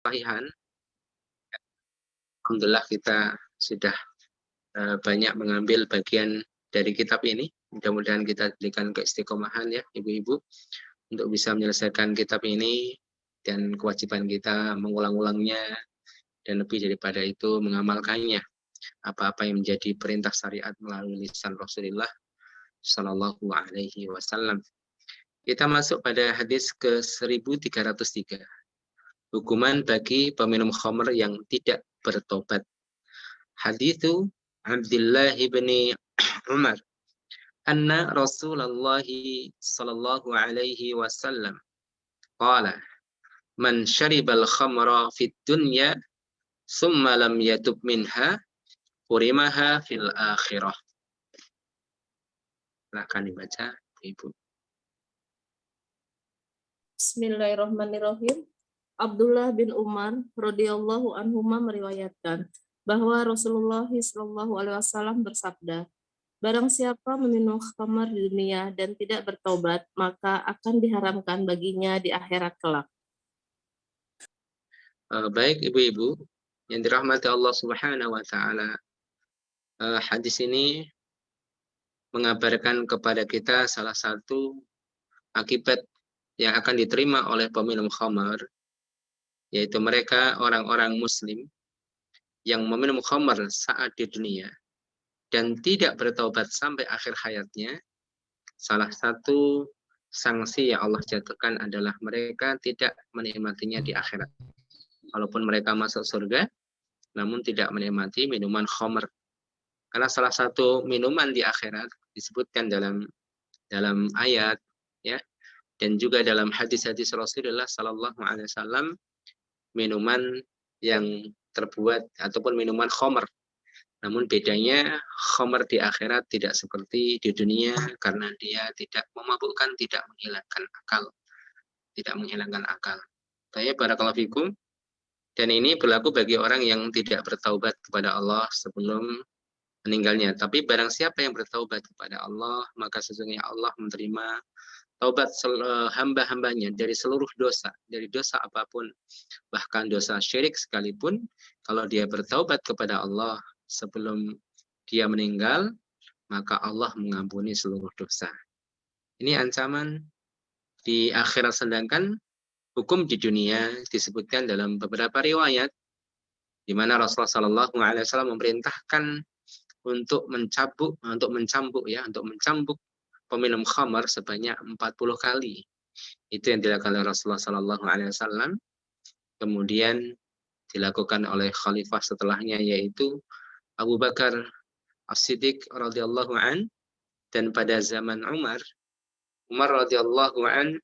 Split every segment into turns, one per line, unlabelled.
Sahihan. Alhamdulillah kita sudah banyak mengambil bagian dari kitab ini. Mudah-mudahan kita diberikan keistiqomahan ya ibu-ibu untuk bisa menyelesaikan kitab ini, dan kewajiban kita mengulang-ulangnya dan lebih daripada itu mengamalkannya. Apa-apa yang menjadi perintah syariat melalui lisan Rasulullah Shallallahu Alaihi Wasallam. Kita masuk pada hadis ke 1303. Hukuman bagi peminum khamr yang tidak bertobat. Hadithu Abdullah bin Umar anna Rasulullah sallallahu alaihi wasallam qala man syaribal khamra fid dunya summa lam yatub minha hurimaha fil akhirah. Silakan dibaca Ibu.
Bismillahirrahmanirrahim. Abdullah bin Umar radhiyallahu anhuma meriwayatkan bahwa Rasulullah sallallahu alaihi wasallam bersabda, barang siapa meminum khamar di dunia dan tidak bertobat, maka akan diharamkan baginya di akhirat kelak.
Baik ibu-ibu yang dirahmati Allah Subhanahu wa taala. Hadis ini mengabarkan kepada kita salah satu akibat yang akan diterima oleh peminum khamar, yaitu mereka orang-orang muslim yang meminum khamar saat di dunia dan tidak bertaubat sampai akhir hayatnya. Salah satu sanksi yang Allah jatuhkan adalah mereka tidak menikmatinya di akhirat. Walaupun mereka masuk surga, namun tidak menikmati minuman khamar. Karena salah satu minuman di akhirat disebutkan dalam ayat ya, dan juga dalam hadis-hadis Rasulullah Sallallahu Alaihi Wasallam, minuman yang terbuat ataupun minuman khamr. Namun bedanya khamr di akhirat tidak seperti di dunia karena dia tidak memabukkan, tidak menghilangkan akal. Saya barakallahu fikum. Dan ini berlaku bagi orang yang tidak bertaubat kepada Allah sebelum meninggalnya. Tapi barang siapa yang bertaubat kepada Allah, maka sesungguhnya Allah menerima taubat hamba-hambanya dari seluruh dosa, dari dosa apapun, bahkan dosa syirik sekalipun. Kalau dia bertaubat kepada Allah sebelum dia meninggal, maka Allah mengampuni seluruh dosa. Ini ancaman di akhirat, sedangkan hukum di dunia disebutkan dalam beberapa riwayat di mana Rasulullah Shallallahu Alaihi Wasallam memerintahkan untuk mencambuk peminum khamar sebanyak 40 kali. Itu yang dilakukan oleh Rasulullah Shallallahu Alaihi Wasallam. Kemudian dilakukan oleh khalifah setelahnya, yaitu Abu Bakar As-Siddiq radhiyallahu an, dan pada zaman Umar radhiyallahu an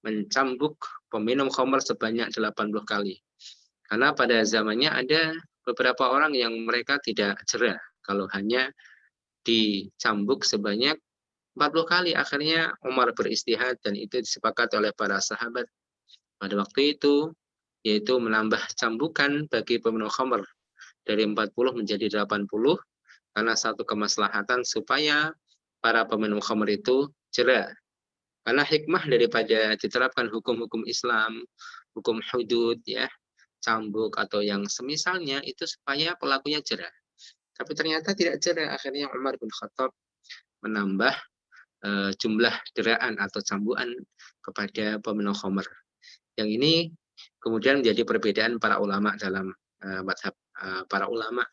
mencambuk peminum khamar sebanyak 80 kali. Karena pada zamannya ada beberapa orang yang mereka tidak jera kalau hanya dicambuk sebanyak 40 kali. Akhirnya Umar beristihad dan itu disepakati oleh para sahabat pada waktu itu, yaitu menambah cambukan bagi peminum khamr dari 40 menjadi 80 karena satu kemaslahatan supaya para peminum khamr itu jera. Karena hikmah daripada diterapkan hukum-hukum Islam, hukum hudud ya, cambuk atau yang semisalnya itu supaya pelakunya jera. Tapi ternyata tidak jera. Akhirnya Umar bin Khattab menambah jumlah deraan atau cambukan kepada peminum khamr. Yang ini kemudian menjadi perbedaan para ulama dalam madhab para ulama.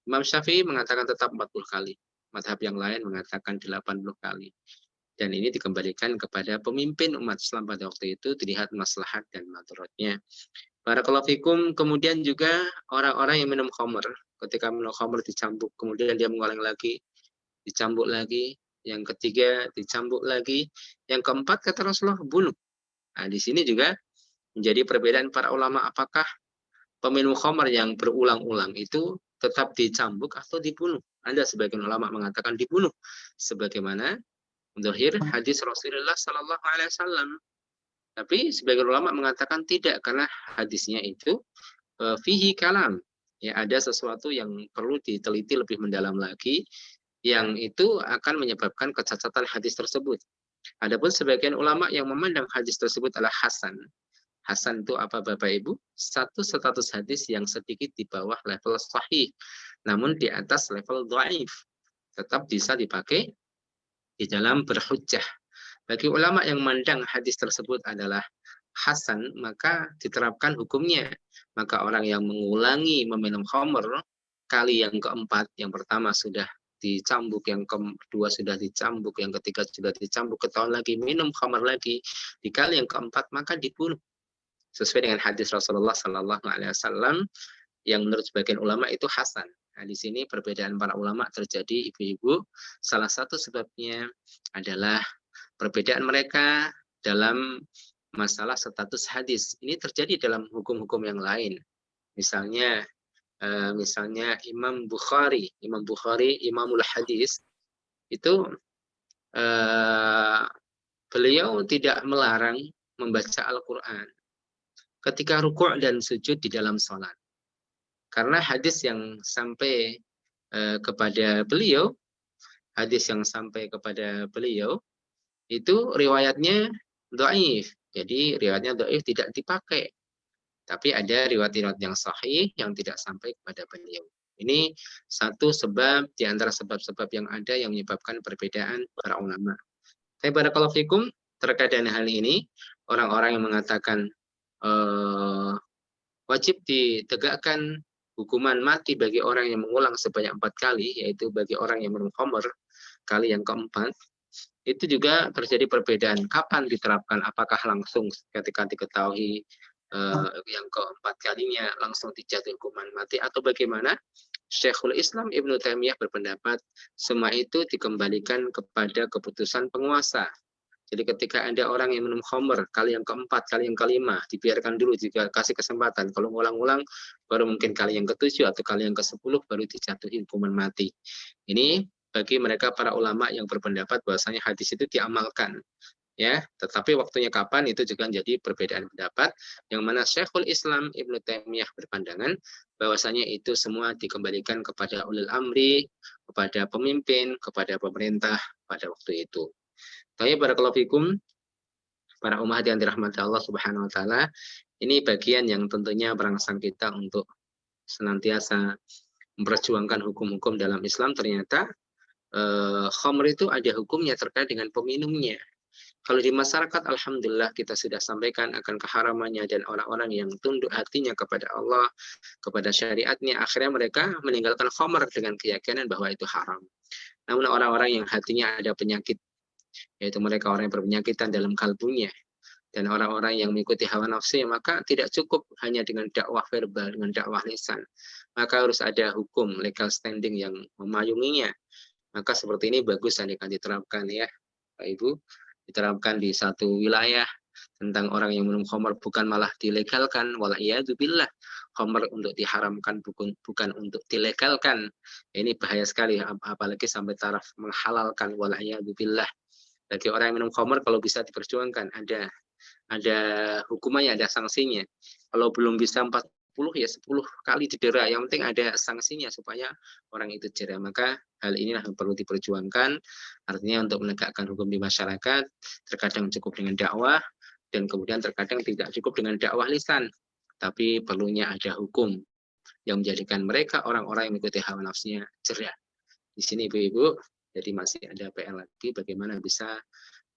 Imam Syafi'i mengatakan tetap 40 kali. Madhab yang lain mengatakan 80 kali. Dan ini dikembalikan kepada pemimpin umat Islam pada waktu itu, dilihat maslahat dan madaratnya. Barakallahu fikum. Kemudian juga orang-orang yang minum khamr, ketika minum khamr dicambuk, kemudian dia mengulang lagi, dicambuk lagi, yang ketiga dicambuk lagi, yang keempat kata Rasulullah bunuh. Nah, di sini juga menjadi perbedaan para ulama, apakah peminum khamr yang berulang-ulang itu tetap dicambuk atau dibunuh. Ada sebagian ulama mengatakan dibunuh, sebagaimana zahir hadis Rasulullah Sallallahu Alaihi Wasallam. Tapi sebagian ulama mengatakan tidak, karena hadisnya itu fihi kalam. Ya, ada sesuatu yang perlu diteliti lebih mendalam lagi, yang itu akan menyebabkan kecacatan hadis tersebut. Adapun sebagian ulama yang memandang hadis tersebut adalah hasan, Hasan itu apa Bapak Ibu? Satu status hadis yang sedikit di bawah level sahih, namun di atas level dhaif. Tetap bisa dipakai di dalam berhujjah. Bagi ulama yang memandang hadis tersebut adalah hasan, maka diterapkan hukumnya. Maka orang yang mengulangi meminum khamr kali yang keempat, yang pertama sudah dicambuk, yang kedua sudah dicambuk, yang ketiga sudah dicambuk, ketahuan lagi minum khamr lagi di kali yang keempat, maka dibunuh sesuai dengan hadis Rasulullah Sallallahu Alaihi Wasallam yang menurut sebagian ulama itu hasan. Nah, di sini perbedaan para ulama terjadi, ibu-ibu. Salah satu sebabnya adalah perbedaan mereka dalam masalah status hadis. Ini terjadi dalam hukum-hukum yang lain. Misalnya Imam Bukhari, Imamul Hadis, itu beliau tidak melarang membaca Al-Quran ketika rukuk dan sujud di dalam sholat. Karena hadis yang sampai kepada beliau itu riwayatnya dhaif. Jadi riwayatnya dhaif tidak dipakai. Tapi ada riwayat-riwayat yang sahih yang tidak sampai kepada beliau. Ini satu sebab di antara sebab-sebab yang ada yang menyebabkan perbedaan para ulama. Tapi barakallahu fikum, terkait dengan hal ini, orang-orang yang mengatakan wajib ditegakkan hukuman mati bagi orang yang mengulang sebanyak 4 kali, yaitu bagi orang yang minum khamr kali yang keempat, itu juga terjadi perbedaan. Kapan diterapkan? Apakah langsung ketika diketahui yang keempat kalinya langsung dijatuhi hukuman mati atau bagaimana? Syekhul Islam Ibnu Taimiyah berpendapat semua itu dikembalikan kepada keputusan penguasa. Jadi ketika ada orang yang minum khamr kali yang keempat, kali yang kelima, dibiarkan dulu, jika kasih kesempatan. Kalau ngulang-ngulang, baru mungkin kali yang ke-7 atau kali yang ke-10 baru dijatuhi hukuman mati. Ini bagi mereka para ulama yang berpendapat bahwasanya hadis itu diamalkan. Ya, tetapi waktunya kapan itu juga menjadi perbedaan pendapat, yang mana Syekhul Islam Ibnu Taimiyah berpandangan bahwasanya itu semua dikembalikan kepada ulil amri, kepada pemimpin, kepada pemerintah pada waktu itu. Tapi barakallahu fikum, para umat yang dirahmati Allah Subhanahu wa taala, ini bagian yang tentunya merangsang kita untuk senantiasa memperjuangkan hukum-hukum dalam Islam. Ternyata khamr itu ada hukumnya terkait dengan peminumnya. Kalau di masyarakat, alhamdulillah kita sudah sampaikan akan keharamannya, dan orang-orang yang tunduk hatinya kepada Allah, kepada syariatnya, akhirnya mereka meninggalkan khamr dengan keyakinan bahwa itu haram. Namun orang-orang yang hatinya ada penyakit, yaitu mereka orang yang berpenyakitan dalam kalbunya, dan orang-orang yang mengikuti hawa nafsu, maka tidak cukup hanya dengan dakwah verbal, dengan dakwah lisan, maka harus ada hukum legal standing yang memayunginya. Maka seperti ini bagus akan diterapkan, ya Pak Ibu, diterapkan di satu wilayah tentang orang yang minum khamr, bukan malah dilegalkan, wala'iyadzubillah, khamr untuk diharamkan, bukan untuk dilegalkan. Ini bahaya sekali, apalagi sampai taraf menghalalkan, wala'iyadzubillah. Bagi orang yang minum khamr, kalau bisa diperjuangkan, ada hukumannya, ada sanksinya. Kalau belum bisa 40, ya 10 kali didera. Yang penting ada sanksinya supaya orang itu jera. Maka hal inilah yang perlu diperjuangkan. Artinya untuk menegakkan hukum di masyarakat, terkadang cukup dengan dakwah, dan kemudian terkadang tidak cukup dengan dakwah lisan. Tapi perlunya ada hukum yang menjadikan mereka orang-orang yang mengikuti hawa nafsunya jera. Di sini ibu-ibu, jadi masih ada PR lagi bagaimana bisa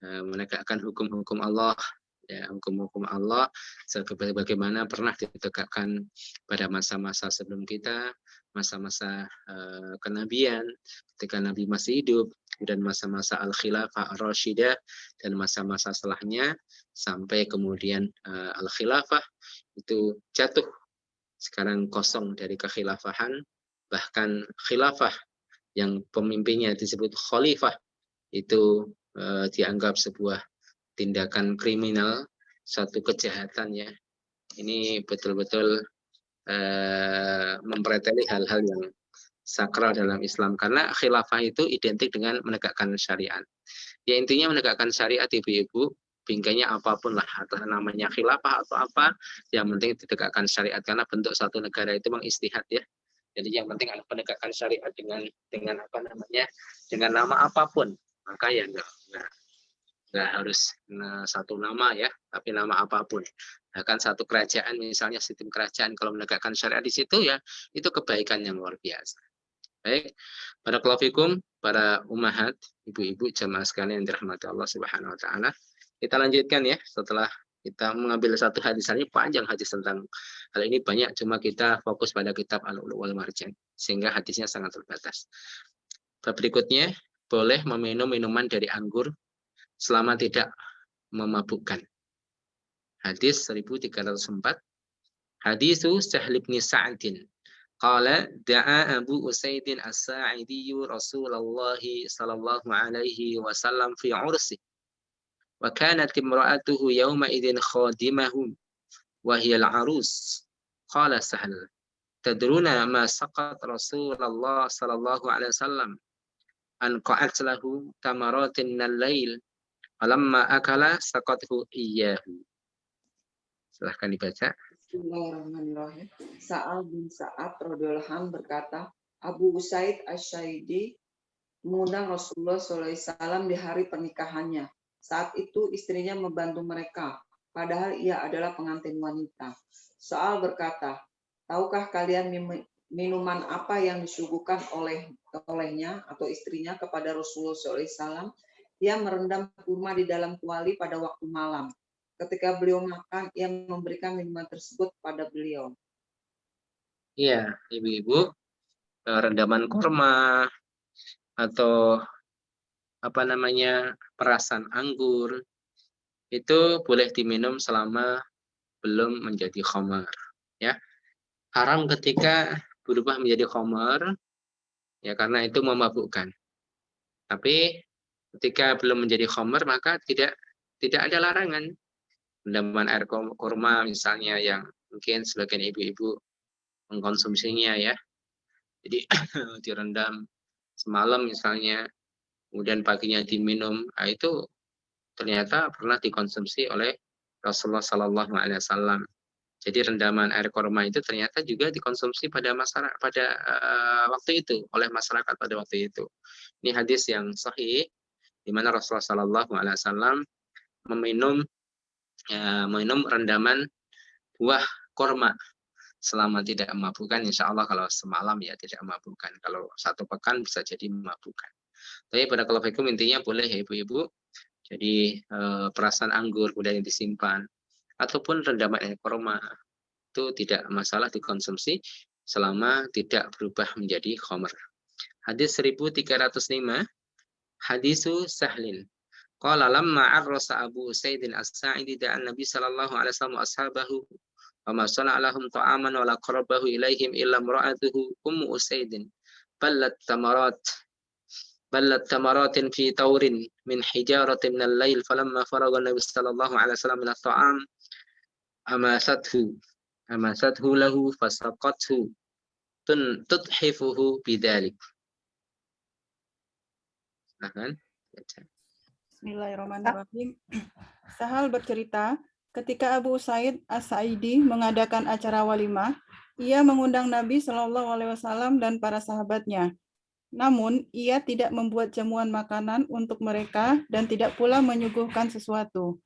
menegakkan hukum-hukum Allah, ya, hukum-hukum Allah sebagaimana pernah ditegakkan pada masa-masa sebelum kita, masa-masa kenabian ketika Nabi masih hidup, dan masa-masa al-khilafah ar-rasyidah, dan masa-masa setelahnya sampai kemudian al-khilafah itu jatuh, sekarang kosong dari kekhilafahan, bahkan khilafah yang pemimpinnya disebut khalifah itu dianggap sebuah tindakan kriminal, satu kejahatan, ya. Ini betul-betul mempreteli hal-hal yang sakral dalam Islam, karena khilafah itu identik dengan menegakkan syariat. Ya intinya menegakkan syariat, ibu-ibu, bingkainya apapun lah, atau namanya khilafah atau apa, yang penting ditegakkan syariat, karena bentuk satu negara itu mengistihad, ya. Jadi yang penting adalah penegakan syariat dengan apa namanya, dengan nama apapun, maka ya enggak harus satu nama, ya, tapi nama apapun. Bahkan satu kerajaan, misalnya sistem kerajaan, kalau menegakkan syariat di situ, ya itu kebaikan yang luar biasa. Baik, barakallahu fikum, para ummahat, ibu-ibu jamaah sekalian yang dirahmati Allah Subhanahu wa taala. Kita lanjutkan ya, setelah kita mengambil satu hadis, ini panjang hadis tentang hal ini banyak, cuma kita fokus pada kitab Al-Lu'lu' wal Marjan sehingga hadisnya sangat terbatas. Bab berikutnya, boleh meminum minuman dari anggur selama tidak memabukkan. Hadis 1304. Hadisu Sahl bin Sa'din. Qala da'a Abu Usaidin As-Sa'idi Rasulullah sallallahu alaihi wasallam fi 'ursi. Wa kanat imra'atuhu yawma idzin khadimahu wa hiya al-'arus. Qala Sahl, tadruna ma saqat Rasulullah sallallahu alaihi wasallam an qa'at lahu tamaratin al-lail falamma akala saqathu iyyahu. Silahkan dibaca.
Bismillahirrahmanirrahim. Sa'al bin Sa'ad radhiyallahu anhu berkata, Abu Usaid Asy-Syaidi mengundang Rasulullah SAW di hari pernikahannya. Saat itu istrinya membantu mereka, padahal ia adalah pengantin wanita. Sa'al berkata, tahukah kalian minuman apa yang disuguhkan olehnya atau istrinya kepada Rasulullah SAW? Ia merendam kurma di dalam kuali pada waktu malam. Ketika beliau makan, ia memberikan minuman tersebut pada beliau.
Iya, ibu-ibu, rendaman kurma atau apa namanya, perasan anggur itu boleh diminum selama belum menjadi khamar, ya. Haram ketika berubah menjadi khamar, ya karena itu memabukkan. Tapi ketika belum menjadi khamar maka tidak ada larangan. Rendaman air kurma misalnya yang mungkin sebagian ibu-ibu mengkonsumsinya ya. Jadi direndam semalam misalnya, kemudian paginya diminum, nah itu ternyata pernah dikonsumsi oleh Rasulullah Sallallahu Alaihi Wasallam. Jadi rendaman air kurma itu ternyata juga dikonsumsi pada masyarakat pada waktu itu oleh masyarakat pada waktu itu. Ini hadis yang sahih di mana Rasulullah Sallallahu Alaihi Wasallam meminum rendaman buah kurma selama tidak memabukkan. Insya Allah kalau semalam ya tidak memabukkan, kalau satu pekan bisa jadi memabukkan. Tapi pada kalau fikum intinya boleh ya ibu-ibu. Jadi perasan anggur kemudian disimpan ataupun rendaman air kurma itu tidak masalah dikonsumsi selama tidak berubah menjadi khamr. Hadis 1305, hadisu Sahlin. Qala lamma arrasa Abu Usaidin As-Sa'idi da'an Nabi sallallahu alaihi wasallam ashabahu wa ma sana'a lahum ta'aman wa la qarabahu ilaihim illa imra'atuhu Ummu Usaidin ballat tamaratin fi taurin min hijaratin min al-lail falamma faragha Nabi sallallahu alaihi wasallam min at-ta'am amasathu lahu fasaqathu tudhifuhu bidzalik. Silahkan baca.
Bismillahirrahmanirrahim. Sahal bercerita, ketika Abu Usaid As-Sa'idi mengadakan acara walimah, ia mengundang Nabi Shallallahu Alaihi Wasallam dan para sahabatnya. Namun, ia tidak membuat jamuan makanan untuk mereka dan tidak pula menyuguhkan sesuatu.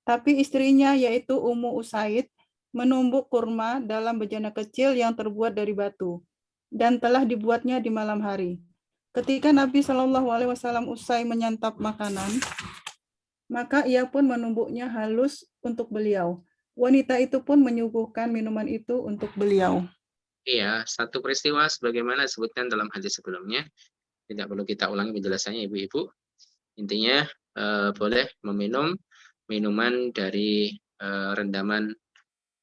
Tapi istrinya, yaitu Ummu Usaid, menumbuk kurma dalam bejana kecil yang terbuat dari batu, dan telah dibuatnya di malam hari. Ketika Nabi Shallallahu Alaihi Wasallam usai menyantap makanan, maka ia pun menumbuknya halus untuk beliau. Wanita itu pun menyuguhkan minuman itu untuk beliau.
Iya, satu peristiwa sebagaimana disebutkan dalam hadis sebelumnya. Tidak perlu kita ulangi penjelasannya ibu-ibu. Intinya boleh meminum minuman dari rendaman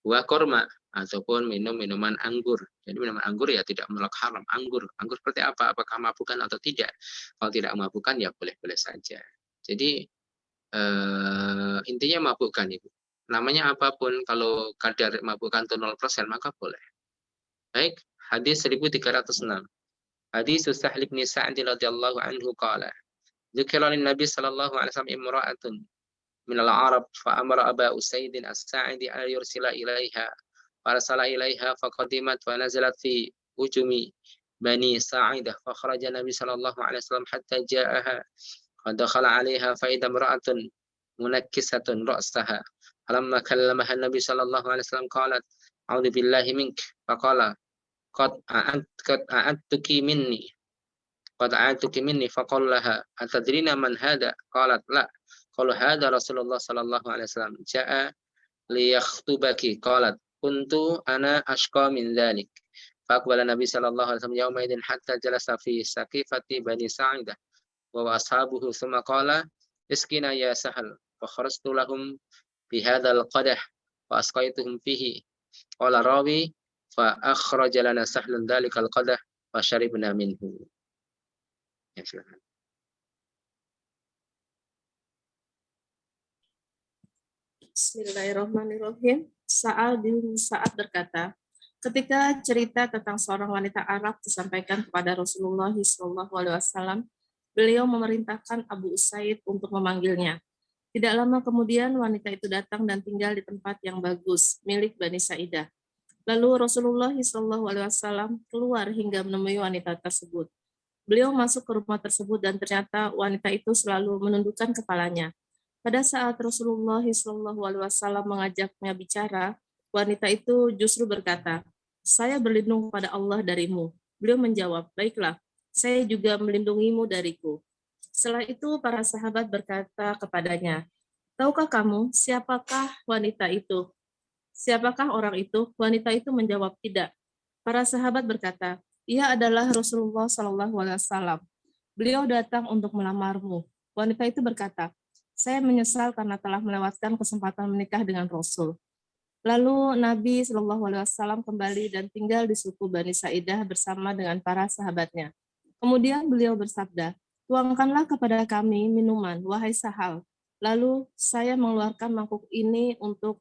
buah kurma ataupun minum minuman anggur. Jadi minuman anggur ya tidak menolak haram. Anggur seperti apa? Apakah mabukkan atau tidak? Kalau tidak mabukkan ya boleh-boleh saja. Jadi intinya mabukkan ibu. Namanya apapun, kalau kadar mabukkan itu 0% maka boleh. Baik, hadis 1306. Hadis Sahl bin Sa'd radhiyallahu anhu qala dzikra lin Nabi sallallahu alaihi wasallam imra'atun min al-Arab fa amara Aba Usaid As-Sa'idi an yursila ilaiha farsala ilaiha faqadimat wa nazalat fi ujumi bani Sa'idah fa kharaja Nabi sallallahu alaihi wasallam hatta ja'aha fa dakhala 'alaiha fa idha imra'atun munakkisatun ra'saha falamma kallamaha Nabi sallallahu alaihi wasallam qalat a'udzu billahi mink faqala qad a'adtuki minni faqala laha atadrina man hada qalat la qala hada Rasulullah sallallahu alaihi wasallam ja'a liyakhtubaki qalat kuntu ana ashqa min dhalik faqbala Nabi sallallahu alaihi wasallam yawma idin hatta jalasa fi saqifati bani Sa'idah wa ashabuhu thumma qala iskina ya Sahal fa kharastu lahum bi hadzal qadah wa asqaituhum fihi qala rawi fa akhraja lana Sahlun dhalikal qadah fa sharibna minhu. Ya, silakan.
Bismillahirrahmanirrahim. Sa'ad bin Sa'ad berkata, ketika cerita tentang seorang wanita Arab disampaikan kepada Rasulullah SAW, beliau memerintahkan Abu Usaid untuk memanggilnya. Tidak lama kemudian wanita itu datang dan tinggal di tempat yang bagus, milik Bani Sa'idah. Lalu Rasulullah SAW keluar hingga menemui wanita tersebut. Beliau masuk ke rumah tersebut dan ternyata wanita itu selalu menundukkan kepalanya. Pada saat Rasulullah SAW mengajaknya bicara, wanita itu justru berkata, "Saya berlindung pada Allah darimu." Beliau menjawab, "Baiklah, saya juga melindungimu dariku." Setelah itu para sahabat berkata kepadanya, "Tahukah kamu siapakah wanita itu? Siapakah orang itu?" Wanita itu menjawab, "Tidak." Para sahabat berkata, "Ia adalah Rasulullah SAW. Beliau datang untuk melamarmu." Wanita itu berkata, "Saya menyesal karena telah melewatkan kesempatan menikah dengan Rasul." Lalu Nabi SAW kembali dan tinggal di suku Bani Sa'idah bersama dengan para sahabatnya. Kemudian beliau bersabda, "Tuangkanlah kepada kami minuman, wahai Sahal." Lalu saya mengeluarkan mangkuk ini untuk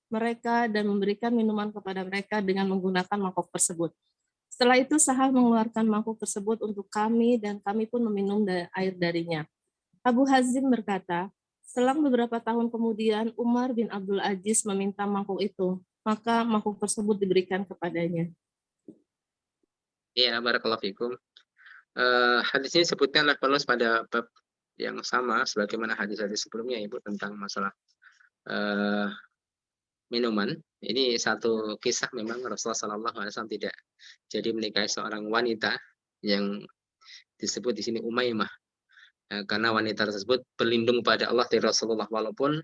mereka dan memberikan minuman kepada mereka dengan menggunakan mangkuk tersebut. Setelah itu Sahal mengeluarkan mangkuk tersebut untuk kami dan kami pun meminum air darinya. Abu Hazim berkata, selang beberapa tahun kemudian Umar bin Abdul Aziz meminta mangkuk itu, maka mangkuk tersebut diberikan kepadanya.
Ya, barakallahu fikum. Hadis ini sebutkan oleh penulis pada bab yang sama sebagaimana hadis-hadis sebelumnya, Ibu, tentang masalah minuman. Ini satu kisah memang Rasulullah SAW tidak jadi menikahi seorang wanita yang disebut di sini Umaymah, karena wanita tersebut berlindung pada Allah dari Rasulullah walaupun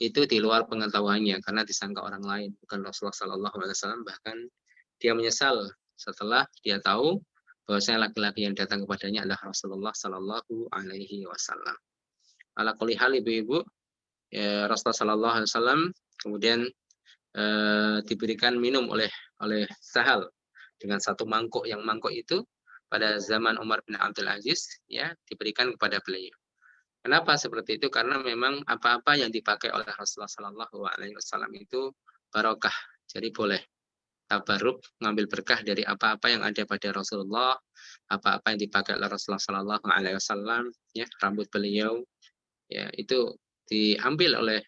itu di luar pengetahuannya karena disangka orang lain bukan Rasulullah SAW. Bahkan dia menyesal setelah dia tahu bahwasanya laki-laki yang datang kepadanya adalah Rasulullah SAW. Ala kulli hal, ibu-ibu, ya, Rasulullah SAW kemudian diberikan minum oleh Sahal dengan satu mangkuk, yang mangkuk itu pada zaman Umar bin Abdul Aziz ya diberikan kepada beliau. Kenapa seperti itu? Karena memang apa-apa yang dipakai oleh Rasulullah SAW itu barokah, jadi boleh tabaruk, ngambil berkah dari apa-apa yang ada pada Rasulullah, apa-apa yang dipakai oleh Rasulullah SAW, ya, rambut beliau, ya, itu diambil oleh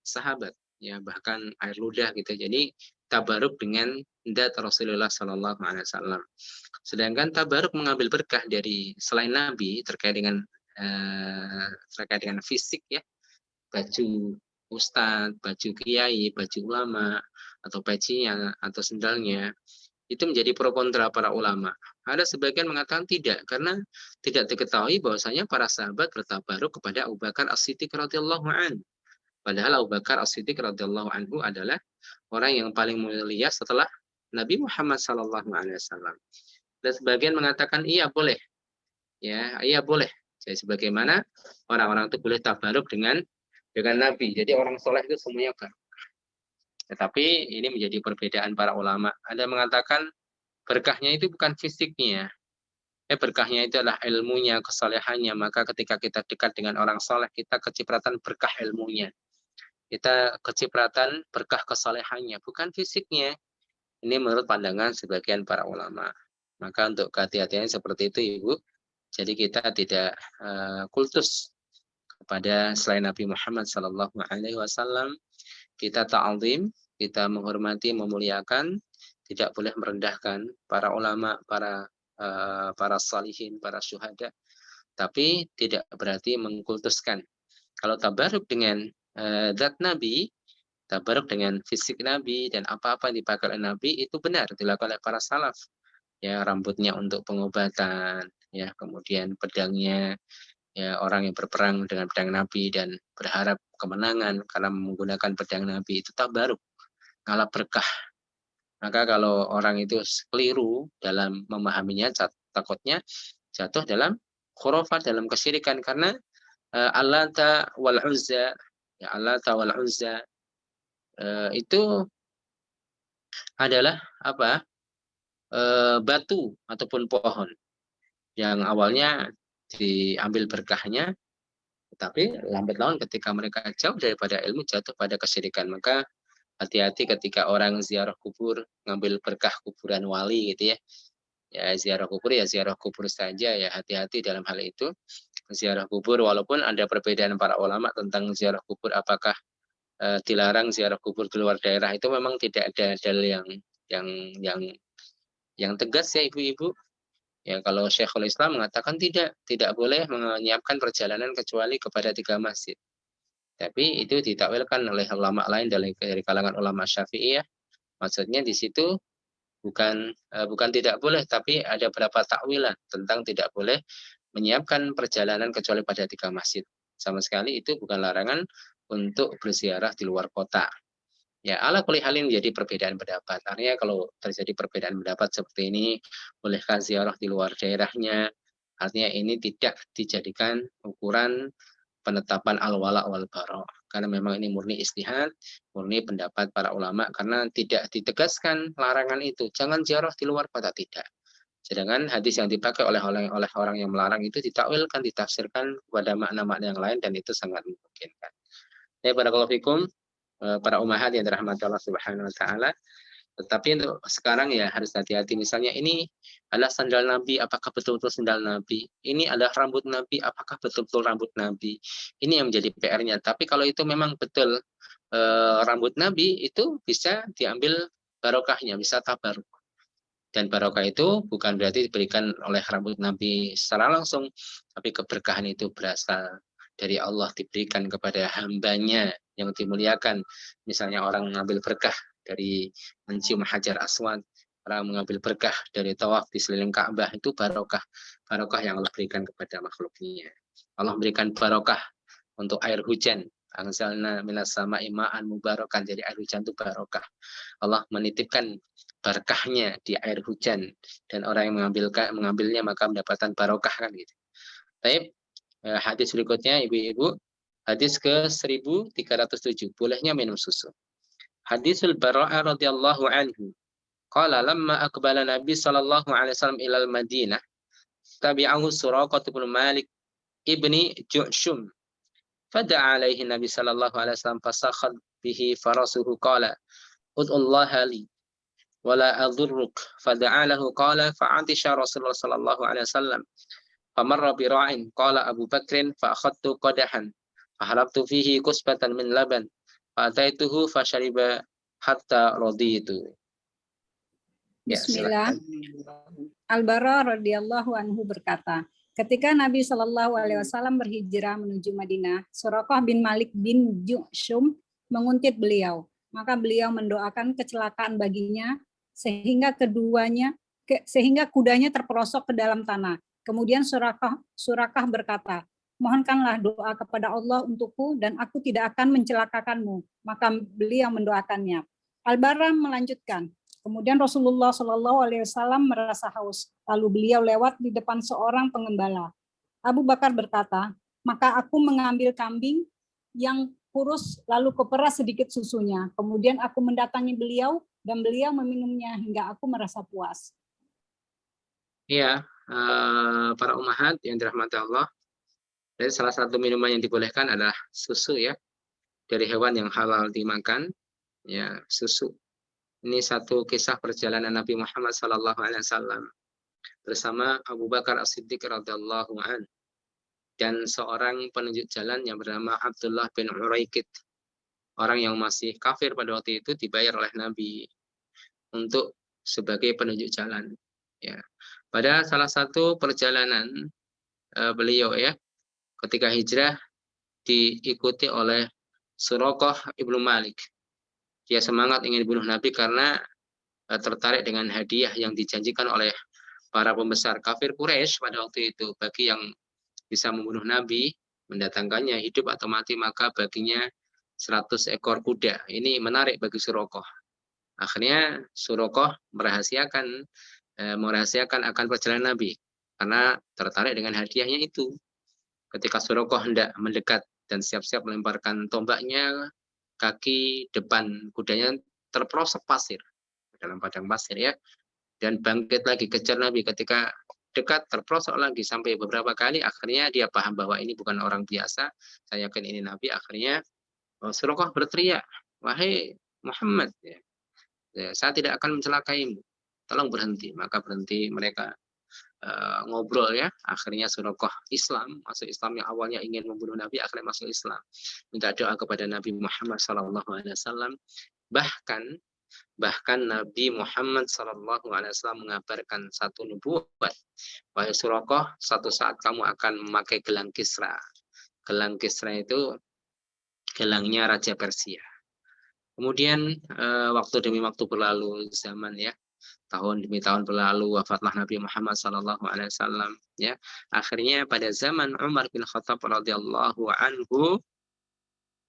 sahabat, ya, bahkan air ludah gitu. Jadi tabaruk dengan zat Rasulullah SAW. Sedangkan tabaruk mengambil berkah dari selain Nabi terkait dengan fisik, ya, baju ustadz, baju kiai, baju ulama, atau pecinya, atau sendalnya, itu menjadi pro kontra para ulama. Ada sebagian mengatakan tidak, karena tidak diketahui bahwasanya para sahabat bertabaruk kepada Abu Bakar As-Siddiq radhiyallahu anhu. Padahal Abu Bakar As-Siddiq radhiyallahu anhu adalah orang yang paling mulia setelah Nabi Muhammad SAW. Dan sebagian mengatakan iya boleh, ya, iya boleh. Jadi sebagaimana orang-orang itu boleh tabaruk dengan Nabi. Jadi orang soleh itu semuanya barokah. Tetapi ini menjadi perbedaan para ulama. Ada mengatakan berkahnya itu bukan fisiknya. Berkahnya itu adalah ilmunya, kesalehannya. Maka ketika kita dekat dengan orang soleh, kita kecipratan berkah ilmunya. Kita kecipratan berkah kesalehannya, bukan fisiknya. Ini menurut pandangan sebagian para ulama. Maka untuk kehati-hatian seperti itu, Ibu. Jadi kita tidak kultus kepada selain Nabi Muhammad SAW. Kita ta'zim, kita menghormati, memuliakan, tidak boleh merendahkan para ulama, para salihin, para syuhada, tapi tidak berarti mengkultuskan. Kalau tabaruk dengan zat Nabi, tabaruk dengan fisik Nabi, dan apa-apa yang dipakai oleh Nabi itu benar dilakukan oleh para salaf. Ya, rambutnya untuk pengobatan, ya, kemudian pedangnya, ya, orang yang berperang dengan pedang Nabi dan berharap kemenangan karena menggunakan pedang Nabi itu tabaruk, ngalap berkah. Maka kalau orang itu keliru dalam memahaminya, takutnya jatuh dalam khurafat, dalam kesyirikan, karena Allata wal Uzza, ya, Allata wal Uzza itu adalah apa? Batu ataupun pohon yang awalnya diambil berkahnya, tetapi lambat laun ketika mereka jauh daripada ilmu jatuh pada kesyirikan. Maka hati-hati ketika orang ziarah kubur, ngambil berkah kuburan wali gitu ya. Ya, ziarah kubur saja, ya, hati-hati dalam hal itu. Ziarah kubur, walaupun ada perbedaan para ulama tentang ziarah kubur, apakah dilarang ziarah kubur di luar daerah, itu memang tidak ada dalil yang yang yang tegas ya ibu-ibu. Ya, kalau Syekhul Islam mengatakan tidak boleh menyiapkan perjalanan kecuali kepada 3 masjid. Tapi itu ditakwilkan oleh ulama lain dari kalangan ulama Syafi'iyah. Maksudnya di situ bukan tidak boleh, tapi ada beberapa takwilan tentang tidak boleh menyiapkan perjalanan kecuali pada 3 masjid. Sama sekali itu bukan larangan untuk berziarah di luar kota. Ya, ala kulli halin menjadi perbedaan pendapat. Artinya kalau terjadi perbedaan pendapat seperti ini, bolehkah ziarah di luar daerahnya? Artinya ini tidak dijadikan ukuran penetapan al-wala wal bara. Karena memang ini murni istihad, murni pendapat para ulama, karena tidak ditegaskan larangan itu. Jangan ziarah di luar kota, tidak. Sedangkan hadis yang dipakai oleh orang yang melarang itu ditakwilkan, ditafsirkan kepada makna-makna yang lain, dan itu sangat memungkinkan. Ya, barakallahu fikum, para ummahat yang dirahmati Allah Subhanahu wa taala. Tetapi untuk sekarang ya harus hati-hati. Misalnya ini adalah sandal Nabi, apakah betul-betul sandal Nabi? Ini adalah rambut Nabi, apakah betul-betul rambut Nabi? Ini yang menjadi PR-nya. Tapi kalau itu memang betul rambut Nabi, itu bisa diambil barokahnya, bisa tabaruk. Dan barokah itu bukan berarti diberikan oleh rambut Nabi secara langsung, tapi keberkahan itu berasal dari Allah, diberikan kepada hambanya yang dimuliakan. Misalnya orang mengambil berkah dari mencium Hajar Aswad, orang mengambil berkah dari tawaf di seliling Ka'bah, itu barokah. Barokah yang Allah berikan kepada makhluknya. Allah berikan barokah untuk air hujan. Anzalna minas sama'i ma'an mubarakan, jadi air hujan itu barokah. Allah menitipkan berkahnya di air hujan, dan orang yang mengambilnya maka mendapatkan barokah, kan gitu. Baik, hadis berikutnya ibu-ibu, hadis ke 1307, bolehnya minum susu. Hadisul Bara'ah radhiyallahu anhu. Qala lamma aqbala Nabi sallallahu alaihi wasallam ila al-Madinah, tabi'ahu Suraqah bin Malik ibni Ju'shum. Fada'a alaihi Nabi sallallahu alaihi wasallam fasakhat bihi farasuhu qala ud'ullaha li wala adurruk. Fada'a lahu qala fa'atisha Rasulullah sallallahu alaihi wasallam. Famarra bira'in qala Abu Bakrin fa akhadtu qadahan fahalabtu fihi kusbatan min laban fa'ataituhu fashariba hatta raditu. Ya,
Bismillah.
silakan.
Al-Bara radhiyallahu anhu berkata, ketika Nabi Shallallahu alaihi wasallam berhijrah menuju Madinah, Suraqah bin Malik bin Ju'shum menguntit beliau. Maka beliau mendoakan kecelakaan baginya sehingga kudanya terperosok ke dalam tanah. Kemudian Suraqah berkata, mohonkanlah doa kepada Allah untukku dan aku tidak akan mencelakakanmu. Maka beliau mendoakannya. Al-Bara melanjutkan, kemudian Rasulullah Shallallahu Alaihi Wasallam merasa haus, lalu beliau lewat di depan seorang pengembala. Abu Bakar berkata, maka aku mengambil kambing yang kurus lalu kuperas sedikit susunya. Kemudian aku mendatangi beliau dan beliau meminumnya hingga aku merasa puas.
Iya, para ummahat yang dirahmati Allah, jadi salah satu minuman yang dibolehkan adalah susu ya, dari hewan yang halal dimakan, ya, susu. Ini satu kisah perjalanan Nabi Muhammad SAW bersama Abu Bakar As-Siddiq radhiyallahu an dan seorang penunjuk jalan yang bernama Abdullah bin Uraikid. Orang yang masih kafir pada waktu itu dibayar oleh Nabi untuk sebagai penunjuk jalan. Ya. Pada salah satu perjalanan beliau ya, ketika hijrah diikuti oleh Suraqah ibnu Malik. Dia semangat ingin bunuh Nabi karena tertarik dengan hadiah yang dijanjikan oleh para pembesar kafir Quraisy pada waktu itu. Bagi yang bisa membunuh Nabi, mendatangkannya hidup atau mati, maka baginya 100 ekor kuda. Ini menarik bagi Suraqah. Akhirnya Suraqah merahasiakan akan perjalanan Nabi karena tertarik dengan hadiahnya itu. Ketika Suraqah hendak mendekat dan siap-siap melemparkan tombaknya, kaki depan kudanya terperosok pasir dalam padang pasir ya, dan bangkit lagi kejar Nabi. Ketika dekat terperosok lagi sampai beberapa kali, akhirnya dia paham bahwa ini bukan orang biasa, saya yakin ini Nabi. Akhirnya Suraqah berteriak, wahai Muhammad, ya, saya tidak akan mencelakaimu, tolong berhenti. Maka berhenti mereka ngobrol ya. Akhirnya Suraqah Islam, masuk Islam. Yang awalnya ingin membunuh Nabi, akhirnya masuk Islam, minta doa kepada Nabi Muhammad SAW. Bahkan Nabi Muhammad SAW mengabarkan satu nubuat, wahai Suraqah, satu saat kamu akan memakai gelang Kisra. Gelang Kisra itu gelangnya Raja Persia. Kemudian waktu demi waktu berlalu, zaman ya, tahun demi tahun berlalu, wafatlah Nabi Muhammad SAW. Ya, akhirnya pada zaman Umar bin Khattab radhiyallahu anhu,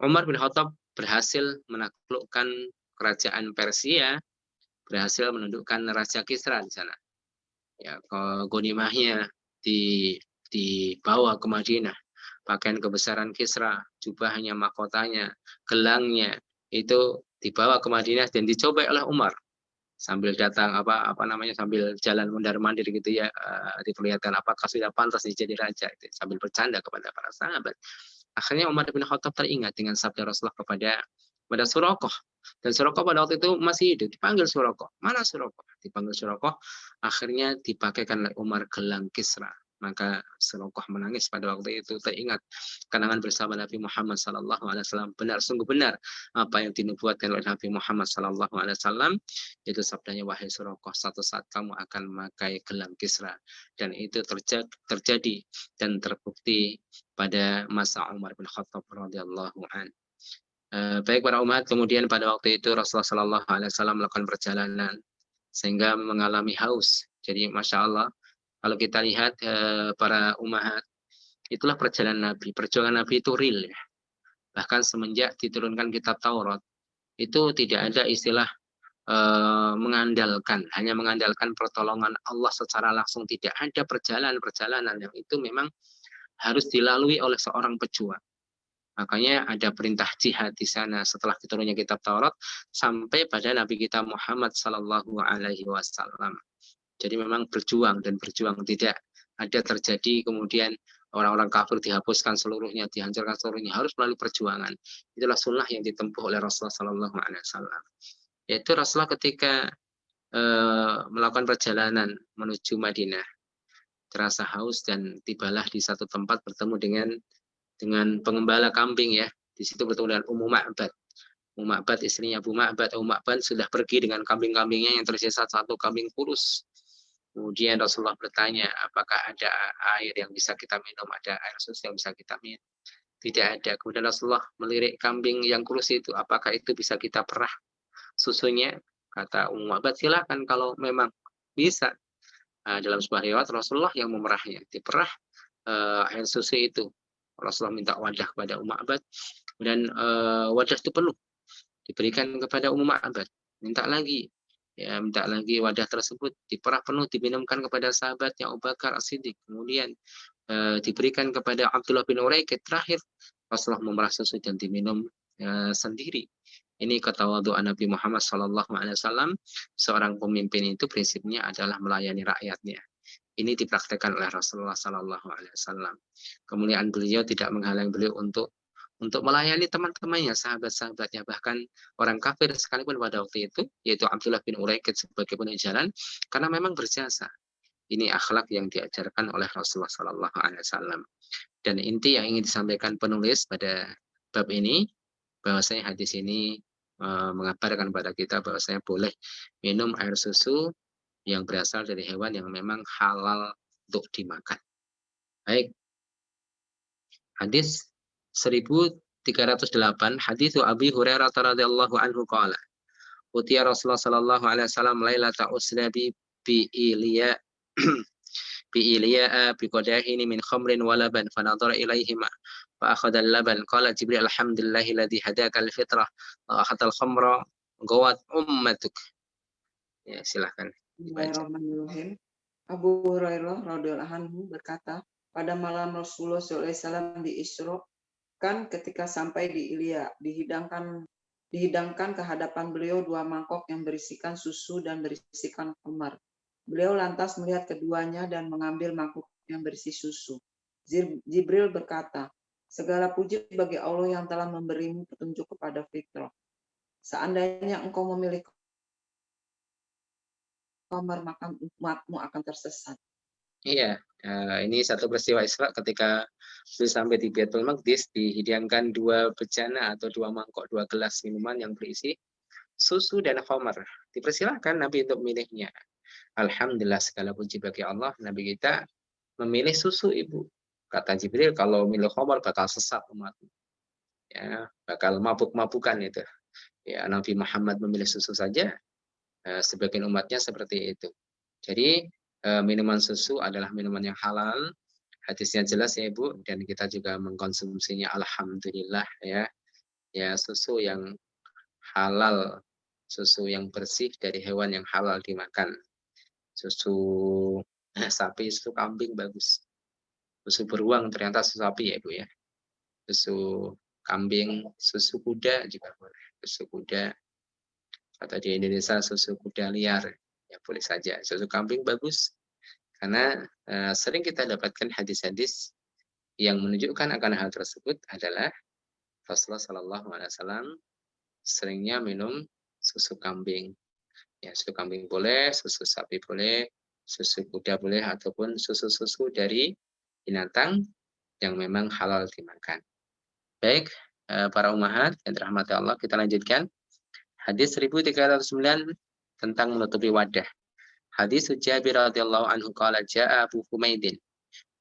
Umar bin Khattab berhasil menaklukkan kerajaan Persia, berhasil menundukkan Raja Kisra di sana. Ya, ghanimahnya dibawa ke Madinah, pakaian kebesaran Kisra, jubahnya, mahkotanya, gelangnya itu dibawa ke Madinah dan dicoba oleh Umar. Sambil datang sambil jalan mondar-mandir gitu ya, diperlihatkan apakah sudah pantas jadi raja, itu sambil bercanda kepada para sahabat. Akhirnya Umar bin Khattab teringat dengan sabda Rasulullah kepada Suraqah. Dan Suraqah pada waktu itu masih hidup, dipanggil Suraqah. Mana Suraqah? Dipanggil Suraqah. Akhirnya dipakaikan oleh Umar gelang Kisra. Maka Suraqah menangis pada waktu itu, teringat kenangan bersama Nabi Muhammad SAW. Sungguh benar apa yang dinubuatkan oleh Nabi Muhammad SAW. Itu sabdanya, wahai Suraqah, satu saat kamu akan memakai gelang Kisra. Dan itu terjadi dan terbukti pada masa Umar bin Khattab radhiyallahu an. Baik para umat, kemudian pada waktu itu Rasulullah SAW melakukan perjalanan sehingga mengalami haus. Jadi masya Allah, kalau kita lihat para umat, itulah perjalanan Nabi. Perjuangan Nabi itu real ya. Bahkan semenjak diturunkan kitab Taurat, itu tidak ada istilah hanya mengandalkan pertolongan Allah secara langsung. Tidak ada perjalanan yang itu memang harus dilalui oleh seorang pejuang. Makanya ada perintah jihad di sana setelah diturunnya kitab Taurat sampai pada Nabi kita Muhammad Sallallahu Alaihi Wasallam. Jadi memang berjuang, tidak ada terjadi kemudian orang-orang kafir dihapuskan seluruhnya, dihancurkan seluruhnya, harus melalui perjuangan. Itulah sunnah yang ditempuh oleh Rasulullah Sallallahu Alaihi Wasallam. Yaitu Rasulullah ketika melakukan perjalanan menuju Madinah, terasa haus dan tibalah di satu tempat bertemu dengan pengembala kambing ya. Di situ bertemu dengan Ummu Ma'bad. Ummu Ma'bad istrinya Abu Ma'bad. Ummu Ma'bad sudah pergi dengan kambing-kambingnya yang tersisa satu kambing kurus. Kemudian Rasulullah bertanya, apakah ada air yang bisa kita minum, ada air susu yang bisa kita minum? Tidak ada. Kemudian Rasulullah melirik kambing yang kurus itu, apakah itu bisa kita perah susunya? Kata Ummu Ma'bad, silakan kalau memang bisa. Dalam sebuah riwayat Rasulullah yang memerahnya, diperah air susu itu. Rasulullah minta wadah kepada Ummu Ma'bad, dan wadah itu penuh, diberikan kepada Ummu Ma'bad. Minta lagi wadah tersebut diperah penuh, diminumkan kepada sahabatnya Abu Bakar As-Siddiq. Kemudian diberikan kepada Abdullah bin Uraikid. Terakhir Rasulullah memerah susu dan diminum sendiri. Ini ketawaduan Nabi Muhammad SAW. Seorang pemimpin itu prinsipnya adalah melayani rakyatnya. Ini dipraktekkan oleh Rasulullah SAW. Kemuliaan beliau tidak menghalangi beliau untuk melayani teman-temannya, sahabat-sahabatnya, bahkan orang kafir sekalipun pada waktu itu, yaitu Abdullah bin Uraikid sebagai penuh jalan, karena memang berjasa. Ini akhlak yang diajarkan oleh Rasulullah SAW. Dan inti yang ingin disampaikan penulis pada bab ini, bahwasanya hadis ini mengabarkan pada kita bahwasanya boleh minum air susu yang berasal dari hewan yang memang halal untuk dimakan. Baik. Hadis 1073. 308 hadits Abi Hurairah radhiyallahu anhu qala utiya Rasulullah sallallahu alaihi wasallam lailata usra bi Iliya bi Iliya bi qadahin min khamrin wa laban fa nadhara ilaihima fa akhadha al-laban qala Jibril alhamdulillahi alladhi hadaka al-fitrah wa akhadha al-khamra gawat ummatuk. Ya, silahkan dibaca.
Bismillahirrahmanirrahim. Abu Hurairah radhiyallahu anhu berkata, pada malam Rasulullah SAW diisrokan ketika sampai di Ilya, dihidangkan ke hadapan beliau 2 mangkok yang berisikan susu dan berisikan khamar. Beliau lantas melihat keduanya dan mengambil mangkuk yang berisi susu. Jibril berkata, segala puji bagi Allah yang telah memberimu petunjuk kepada fitrah. Seandainya engkau memiliki khamar, maka umatmu akan tersesat.
Iya, ini satu peristiwa Isra ketika beliau sampai di Baitul Maqdis, dihidangkan 2 bejana atau 2 mangkok, 2 gelas minuman yang berisi susu dan khamar. Dipersilahkan Nabi untuk memilihnya. Alhamdulillah, segala puji bagi Allah, Nabi kita memilih susu, Ibu. Kata Jibril, kalau milih khamar bakal sesat umatmu. Ya, bakal mabuk-mabukan itu. Ya, Nabi Muhammad memilih susu saja, sebagian umatnya seperti itu. Jadi minuman susu adalah minuman yang halal. Hadisnya jelas ya Ibu, dan kita juga mengkonsumsinya alhamdulillah ya. Ya, susu yang halal, susu yang bersih dari hewan yang halal dimakan. Susu sapi, susu kambing bagus. Susu beruang ternyata susu sapi ya Ibu ya. Susu kambing, susu kuda juga boleh. Susu kuda atau di Indonesia susu kuda liar. Ya boleh saja. Susu kambing bagus karena sering kita dapatkan hadis-hadis yang menunjukkan akan hal tersebut adalah Rasulullah Shallallahu Alaihi Wasallam seringnya minum susu kambing. Ya, susu kambing boleh, susu sapi boleh, susu kuda boleh, ataupun susu-susu dari binatang yang memang halal dimakan. Baik, para ummahat yang dirahmati Allah, kita lanjutkan. Hadis 1309 tentang menutupi wadah. Hadis Jabir radhiyallahu anhu qala jaa Abu Humaidin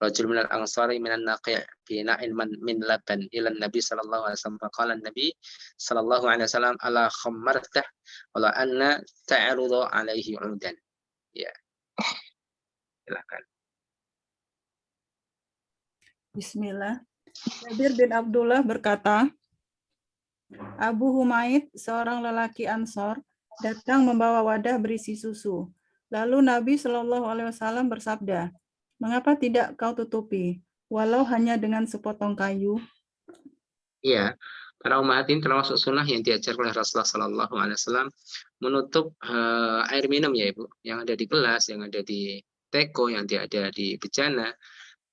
rajul minal ansari minan naqi' bi na'in min laban ila Nabi sallallahu alaihi wasallam qala Nabi sallallahu alaihi wasallam ala khammartah wala anna ta'rudu alaihi 'udan. Ya. Silakan.
Bismillah. Jabir bin Abdullah berkata, Abu Humaid, seorang lelaki Ansor, datang membawa wadah berisi susu. Lalu Nabi Shallallahu Alaihi Wasallam bersabda, mengapa tidak kau tutupi, walau hanya dengan sepotong kayu?
Iya, para umat ini termasuk sunnah yang diajarkan oleh Rasulullah Shallallahu Alaihi Wasallam menutup air minum ya Ibu, yang ada di gelas, yang ada di teko, yang ada di bejana,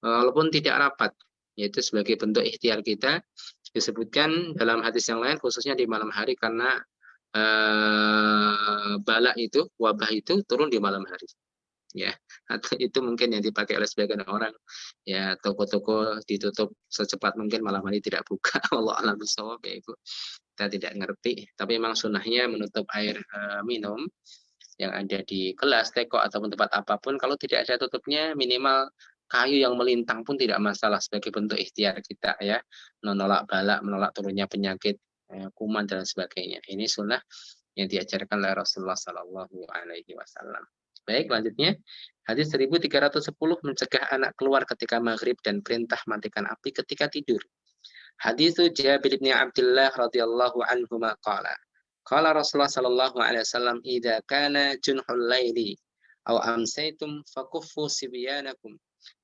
walaupun tidak rapat, yaitu sebagai bentuk ikhtiar kita. Disebutkan dalam hadis yang lain khususnya di malam hari karena bala itu, wabah itu turun di malam hari. Ya, atau itu mungkin yang dipakai oleh sebagian orang. Ya, toko-toko ditutup secepat mungkin malam hari tidak buka. Allah alam bisawab ya Ibu. Kita tidak ngerti, tapi memang sunnahnya menutup air minum yang ada di gelas, teko ataupun tempat apapun kalau tidak ada tutupnya minimal kayu yang melintang pun tidak masalah sebagai bentuk ikhtiar kita ya, menolak balak, menolak turunnya penyakit, kuman dan sebagainya. Ini sunnah yang diajarkan oleh Rasulullah Sallallahu Alaihi Wasallam. Baik, lanjutnya hadis 1310 mencegah anak keluar ketika maghrib dan perintah matikan api ketika tidur. Hadis Jabir bin Abdullah radhiyallahu anhu qala qala Rasulullah sallallahu alaihi wasallam idza kana junhul laili aw amsaytum fakuffu sibyanakum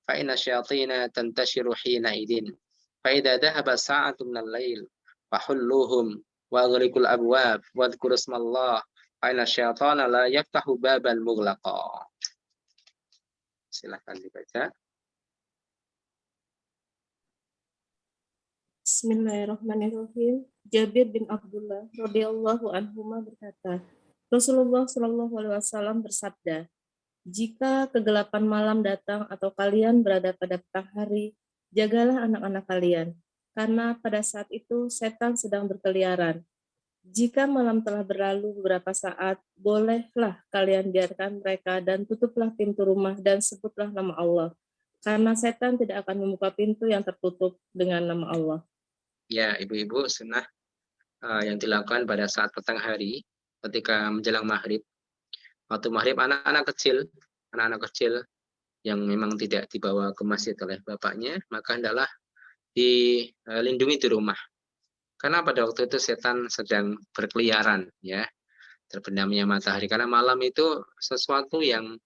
fa inna syayatina tantashiru hina idin fa idza dhahaba sa'atun minal lail fahulluhum wa aghrikul abwab wa dhkuru ismallah fa inna syayatana la yaftahu baban mughlaqa. Silakan dibaca.
Bismillahirrahmanirrahim. Jabir bin Abdullah radhiyallahu anhuma berkata, Rasulullah Shallallahu Alaihi Wasallam bersabda, jika kegelapan malam datang atau kalian berada pada petang hari, jagalah anak-anak kalian, karena pada saat itu setan sedang berkeliaran. Jika malam telah berlalu beberapa saat, bolehlah kalian biarkan mereka dan tutuplah pintu rumah dan sebutlah nama Allah, karena setan tidak akan membuka pintu yang tertutup dengan nama Allah.
ya ibu-ibu, sunnah yang dilakukan pada saat petang hari ketika menjelang maghrib. Waktu maghrib anak-anak kecil yang memang tidak dibawa ke masjid oleh bapaknya, maka hendaklah dilindungi di rumah. Karena pada waktu itu setan sedang berkeliaran, ya, terbenamnya matahari. Karena malam itu sesuatu yang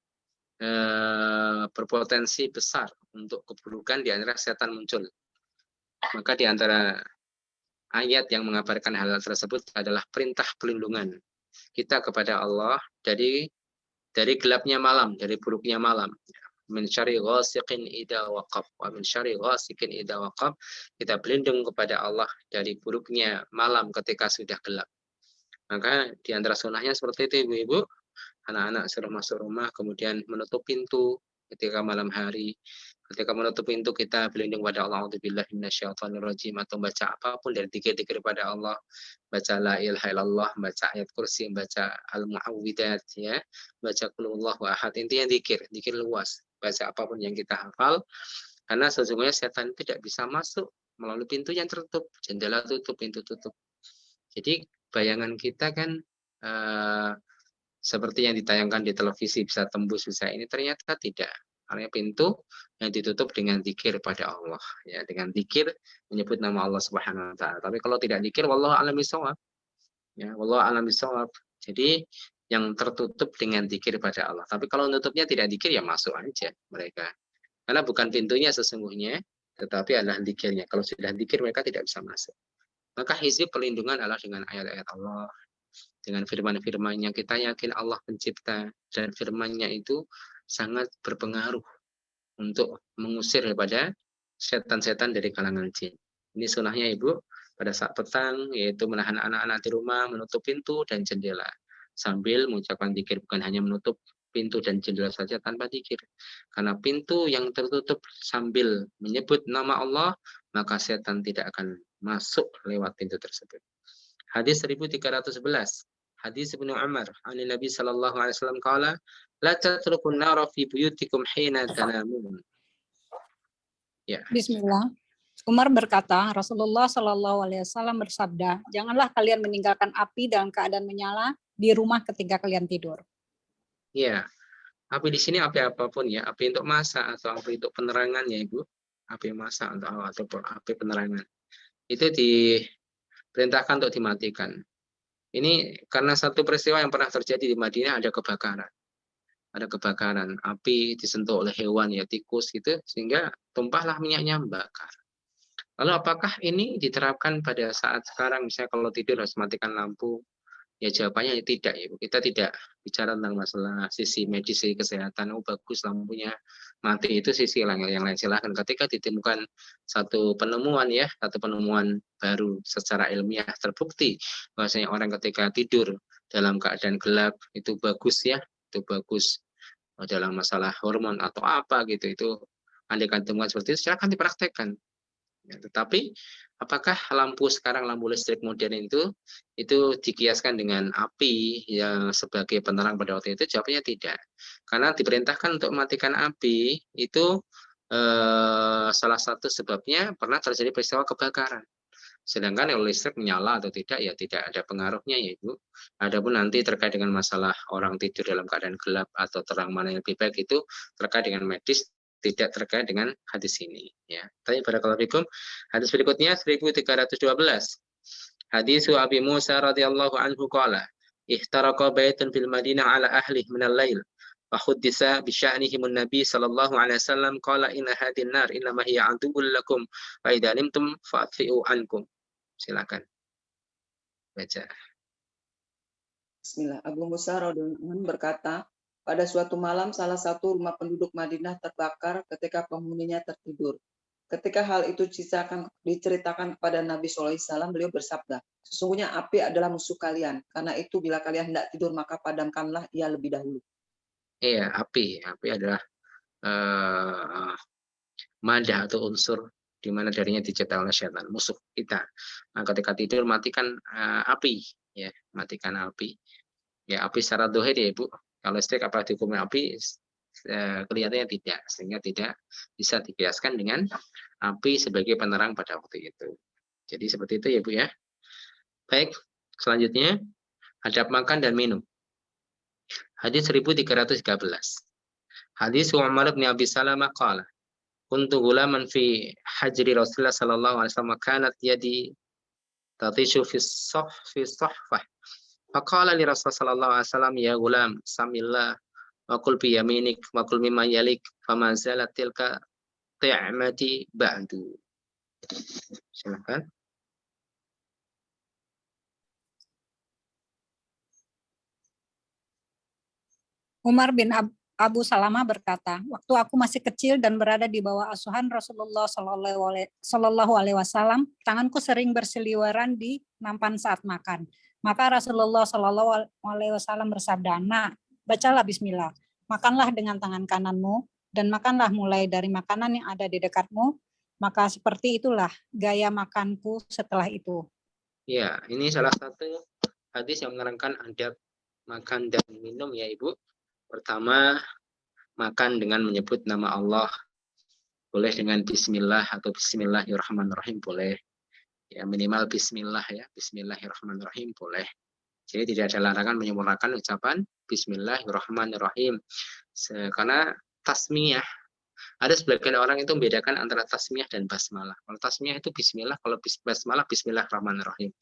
berpotensi besar untuk keburukan, di antara setan muncul. Maka di antara ayat yang mengabarkan hal tersebut adalah perintah pelindungan kita kepada Allah dari gelapnya malam, dari buruknya malam. Min syarri ghasiqin idza waqab wa min syarri ghasiqin idza waqab. Kita berlindung kepada Allah dari buruknya malam ketika sudah gelap. Maka di antara sunnahnya seperti itu, ibu-ibu, anak-anak suruh masuk rumah, kemudian menutup pintu ketika malam hari. Ketika menutup pintu, kita berlindung pada Allah, a'udzubillahi minasyaitonirrajim, atau baca apapun dari zikir-zikir pada Allah, baca la ilaha illallah, baca ayat kursi, baca al-mu'awwidat, ya, baca qul huwallahu ahad. Intinya zikir luas, baca apapun yang kita hafal, karena sesungguhnya setan tidak bisa masuk melalui pintu yang tertutup, jendela tutup, pintu tutup. Jadi bayangan kita kan seperti yang ditayangkan di televisi, bisa tembus, bisa ini, ternyata tidak. Karena pintu yang ditutup dengan zikir pada Allah, ya, dengan zikir menyebut nama Allah Subhanahu wa taala. Tapi kalau tidak zikir, wallahu a'lam bishawab. Ya, wallahu a'lam bishawab. Jadi yang tertutup dengan zikir pada Allah. Tapi kalau nutupnya tidak zikir, ya masuk aja mereka. Karena bukan pintunya sesungguhnya, tetapi adalah zikirnya. Kalau sudah zikir, mereka tidak bisa masuk. Maka hizib perlindungan adalah dengan ayat-ayat Allah, dengan firman-firmannya. Kita yakin Allah pencipta, dan firmannya itu sangat berpengaruh untuk mengusir daripada setan-setan dari kalangan jin. Ini sunnahnya ibu pada saat petang, yaitu menahan anak-anak di rumah, menutup pintu dan jendela sambil mengucapkan zikir. Bukan hanya menutup pintu dan jendela saja tanpa zikir, karena pintu yang tertutup sambil menyebut nama Allah, maka setan tidak akan masuk lewat pintu tersebut. Hadis 1311, hadis Ibnu Umar, ani Nabi sallallahu alaihi wasallam qala, la tatrukun nara fi buyutikum hina tanamun. Ya.
Bismillah. Umar berkata, Rasulullah Shallallahu Alaihi Wasallam bersabda, janganlah kalian meninggalkan api dalam keadaan menyala di rumah ketika kalian tidur.
Ya, api di sini api apapun ya, api untuk masak atau api untuk penerangan ya ibu, api masak atau api penerangan, itu diperintahkan untuk dimatikan. Ini karena satu peristiwa yang pernah terjadi di Madinah, ada kebakaran, api disentuh oleh hewan ya, tikus gitu, sehingga tumpahlah minyaknya, membakar. Lalu apakah ini diterapkan pada saat sekarang, misalnya kalau tidur harus matikan lampu? Ya jawabannya tidak, Ibu. Kita tidak bicara tentang masalah sisi medis, sisi kesehatan. Oh bagus lampunya mati, itu sisi yang lain. Silahkan. Ketika ditemukan satu penemuan ya, satu penemuan baru secara ilmiah terbukti bahwasanya orang ketika tidur dalam keadaan gelap itu bagus ya, itu bagus dalam masalah hormon atau apa gitu, itu andaikan temuan seperti itu silahkan dipraktekkan. Ya, tetapi apakah lampu sekarang, lampu listrik modern itu dikiaskan dengan api yang sebagai penerang pada waktu itu? Jawabnya tidak. Karena diperintahkan untuk mematikan api itu salah satu sebabnya pernah terjadi peristiwa kebakaran. Sedangkan kalau listrik menyala atau tidak, ya tidak ada pengaruhnya ya Ibu. Adapun nanti terkait dengan masalah orang tidur dalam keadaan gelap atau terang mana yang lebih baik, itu terkait dengan medis, tidak terkait dengan hadis ini ya. Tapi barakallahu fikum. Hadis berikutnya 1312. Hadis Abi Musa radhiyallahu anhu qala, ihtaraqa baitun fil Madinah ala ahli min al-lail. Wa huddisa bi sya'nihim an-nabi sallallahu alaihi wasallam qala inna hadhihi an-nar innama hiya aduwwun lakum wa idza nimtum fa'fi'u ankum. Silakan baca.
Bismillah. Abu Musa radhiyallahu anhu berkata, pada suatu malam salah satu rumah penduduk Madinah terbakar ketika penghuninya tertidur. Ketika hal itu diceritakan kepada Nabi SAW, beliau bersabda, sesungguhnya api adalah musuh kalian. Karena itu bila kalian hendak tidur, maka padamkanlah ia lebih dahulu.
Iya, api adalah madah atau unsur di mana darinya diciptakan oleh setan, musuh kita. Nah, ketika tidur matikan api, ya, matikan api. Ya, api secara dohir ya Ibu. Kalau listrik apa dihukumi api? Kelihatannya tidak, sehingga tidak bisa dikiaskan dengan api sebagai penerang pada waktu itu. Jadi seperti itu ya Bu ya. Baik, selanjutnya adab makan dan minum. Hadis 1313. Hadis Umar bin Abi Salamah qala kuntu gulaman fi hajri Rasulullah sallallahu alaihi wasallam kanat yadi tatishu fi sahfah faqala li Rasul sallallahu alaihi wasallam ya gulam samillah wa qul bi yaminik wa qul mimma yalik fama zalat tilka ti'mati ba'du. Silakan.
Umar bin Abu Salamah berkata, waktu aku masih kecil dan berada di bawah asuhan Rasulullah Shallallahu Alaihi Wasallam, tanganku sering berseliweran di nampan saat makan. Maka Rasulullah Shallallahu Alaihi Wasallam bersabda, "Nak, bacalah Bismillah, makanlah dengan tangan kananmu dan makanlah mulai dari makanan yang ada di dekatmu. Maka seperti itulah gaya makanku setelah itu."
Ya, ini salah satu hadis yang menerangkan adab makan dan minum ya Ibu. Pertama, makan dengan menyebut nama Allah. Boleh dengan bismillah atau bismillahirrahmanirrahim boleh. Ya, minimal bismillah ya, bismillahirrahmanirrahim boleh. Jadi tidak ada larangan menyempurnakan ucapan bismillahirrahmanirrahim. Karena tasmiyah, ada sebagian orang itu membedakan antara tasmiyah dan basmalah. Kalau tasmiyah itu bismillah, kalau basmalah bismillahirrahmanirrahim.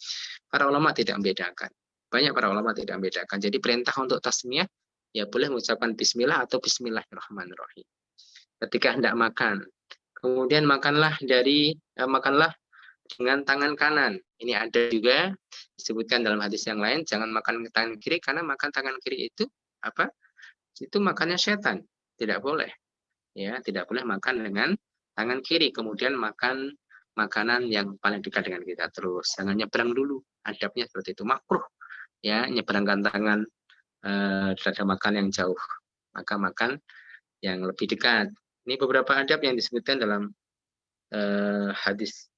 Para ulama tidak membedakan. Banyak para ulama tidak membedakan. Jadi perintah untuk tasmiyah ya boleh mengucapkan bismillah atau bismillahirrahmanirrahim. Ketika hendak makan, kemudian makanlah dengan tangan kanan. Ini ada juga disebutkan dalam hadis yang lain, jangan makan tangan kiri karena makan tangan kiri itu apa? Itu makannya setan. Tidak boleh. Ya, tidak boleh makan dengan tangan kiri kemudian makan makanan yang paling dekat dengan kita terus. Jangan nyebrang dulu. Adabnya seperti itu, makruh. Ya, nyebrangkan tangan terhadap makan yang jauh, maka makan yang lebih dekat. Ini beberapa adab yang disebutkan dalam hadis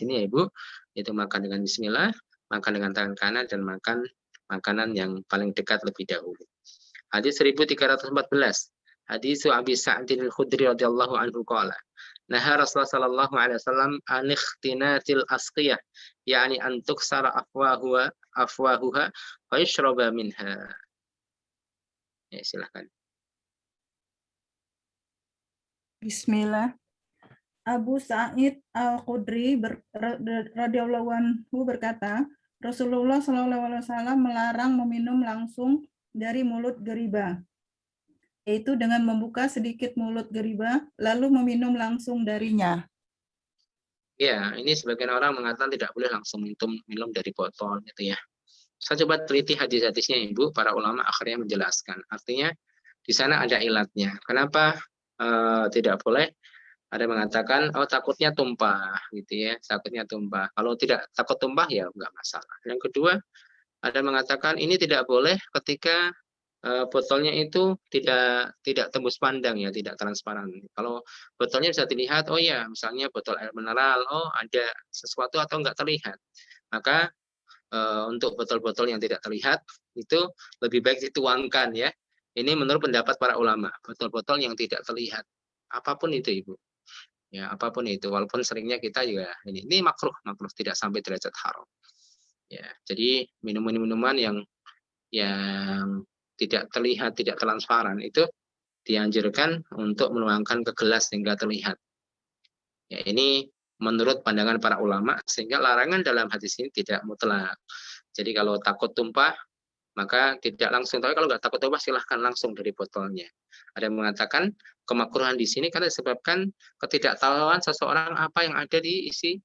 ini ya Ibu, yaitu makan dengan bismillah, makan dengan tangan kanan, dan makan makanan yang paling dekat lebih dahulu. Hadis 1314. Hadis Abi Sa'din Al-Khudri radhiyallahu anhu qala Naha Rasulullah sallallahu alaihi wasallam an ikhtinatil asqiyah, yakni an tuksara afwahuha wa yashraba minha. Ya, silahkan.
Bismillah. Abu Sa'id Al-Khudri radhiyallahu anhu berkata, Rasulullah SAW melarang meminum langsung dari mulut geriba, yaitu dengan membuka sedikit mulut geriba, lalu meminum langsung darinya.
Ya, ini sebagian orang mengatakan tidak boleh langsung minum dari botol, gitu ya. Saya coba teliti hadis-hadisnya Ibu, para ulama akhirnya menjelaskan. Artinya di sana ada ilatnya. Kenapa tidak boleh? Ada mengatakan, oh takutnya tumpah, gitu ya, takutnya tumpah. Kalau tidak takut tumpah ya enggak masalah. Yang kedua, ada mengatakan ini tidak boleh ketika botolnya itu tidak tembus pandang ya, tidak transparan. Kalau botolnya bisa dilihat, oh ya, misalnya botol air mineral, oh ada sesuatu atau enggak terlihat. Maka untuk botol-botol yang tidak terlihat itu lebih baik dituangkan ya. Ini menurut pendapat para ulama, botol-botol yang tidak terlihat. Apapun itu Ibu. Ya, apapun itu, walaupun seringnya kita juga ini makruh tidak sampai derajat haram. Ya, jadi minuman yang tidak terlihat, tidak transparan itu dianjurkan untuk menuangkan ke gelas sehingga terlihat. Ya, ini menurut pandangan para ulama, sehingga larangan dalam hadis ini tidak mutlak. Jadi kalau takut tumpah, maka tidak langsung. Tapi kalau nggak takut tumpah, silahkan langsung dari botolnya. Ada yang mengatakan kemakruhan di sini karena disebabkan ketidaktahuan seseorang apa yang ada di isi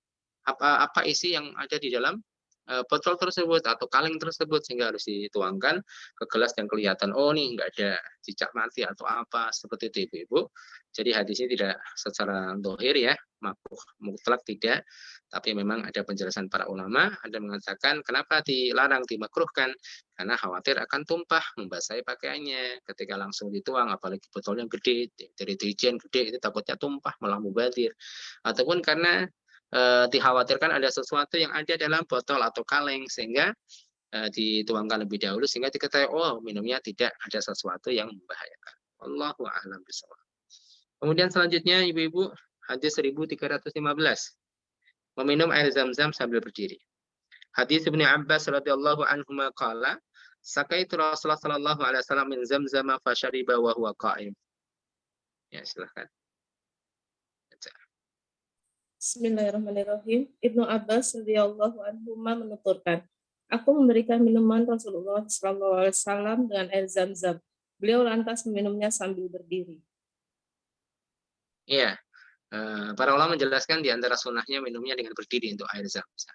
apa isi yang ada di dalam botol tersebut atau kaleng tersebut, sehingga harus dituangkan ke gelas dan kelihatan oh nih nggak ada cicak mati atau apa seperti itu Ibu. Jadi hadis ini tidak secara zahir ya makruh mutlak tidak, tapi memang ada penjelasan para ulama. Ada mengatakan kenapa dilarang dimakruhkan karena khawatir akan tumpah membasahi pakaiannya ketika langsung dituang, apalagi botolnya gede dari dirijen gede itu takutnya tumpah malah mubadir, ataupun karena dikhawatirkan ada sesuatu yang ada dalam botol atau kaleng sehingga dituangkan lebih dahulu sehingga diketahui oh minumnya tidak ada sesuatu yang membahayakan. Wallahu a'lam bishawab. Kemudian selanjutnya Ibu-ibu hadis 1315. meminum air zam-zam sambil berdiri. Hadis Ibnu Abbas radhiyallahu anhuma qala sakaitu Rasulullah sallallahu alaihi wasallam min zamzama fashariba wa huwa qa'im. Ya, silakan.
Bismillahirrahmanirrahim. Ibnu Abbas radhiyallahu anhu menuturkan, aku memberikan minuman Rasulullah SAW dengan air zam-zam. Beliau lantas meminumnya sambil berdiri.
Iya, para ulama menjelaskan di antara sunnahnya minumnya dengan berdiri untuk air zam-zam.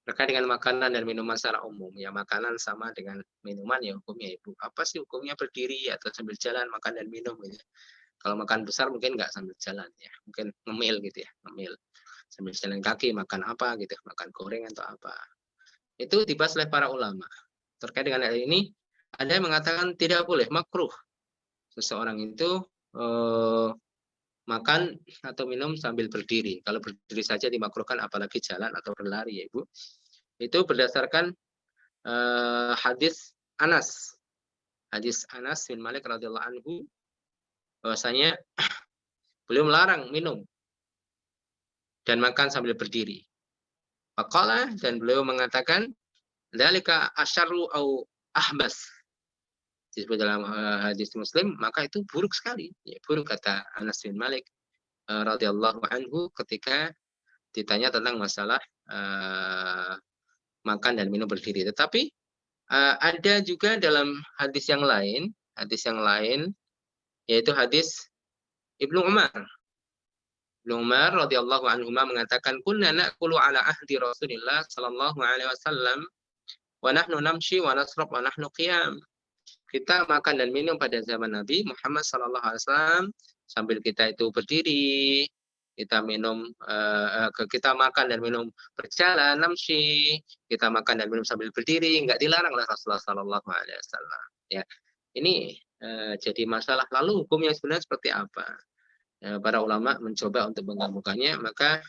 Terkait dengan makanan dan minuman secara umum, ya makanan sama dengan minuman ya hukumnya ibu. Apa sih hukumnya berdiri atau sambil jalan makan dan minum gitu. Kalau makan besar mungkin nggak sambil jalan ya, mungkin ngemil gitu ya, ngemil sambil jalan kaki makan apa gitu, makan goreng atau apa. Itu dibahas oleh para ulama. Terkait dengan hal ini, ada yang mengatakan tidak boleh, makruh. Seseorang itu makan atau minum sambil berdiri. Kalau berdiri saja dimakruhkan, apalagi jalan atau berlari ya ibu. Itu berdasarkan hadis Anas. Hadis Anas bin Malik radhiyallahu anhu bahwasanya beliau melarang minum dan makan sambil berdiri. Faqala, dan beliau mengatakan dzalika asyarru au ahbas. Disebut dalam hadis Muslim, maka itu buruk sekali. Ya, buruk kata Anas bin Malik radhiyallahu anhu ketika ditanya tentang masalah makan dan minum berdiri. Tetapi ada juga dalam hadis yang lain yaitu hadis Ibnu Umar. Ibnu Umar radhiyallahu anhu mengatakan kunna na'kulu ala ahdi Rasulillah sallallahu alaihi wasallam wa nahnu namshi wa nasrab wa nahnu qiyam. Kita makan dan minum pada zaman Nabi Muhammad sallallahu alaihi wasallam sambil kita itu berdiri, kita minum kita makan dan minum berjalan, namshi, kita makan dan minum sambil berdiri, enggak dilarang oleh Rasulullah sallallahu alaihi wasallam. Ya. Ini jadi masalah. Lalu hukumnya sebenarnya seperti apa? Para ulama mencoba untuk menggabungkannya, maka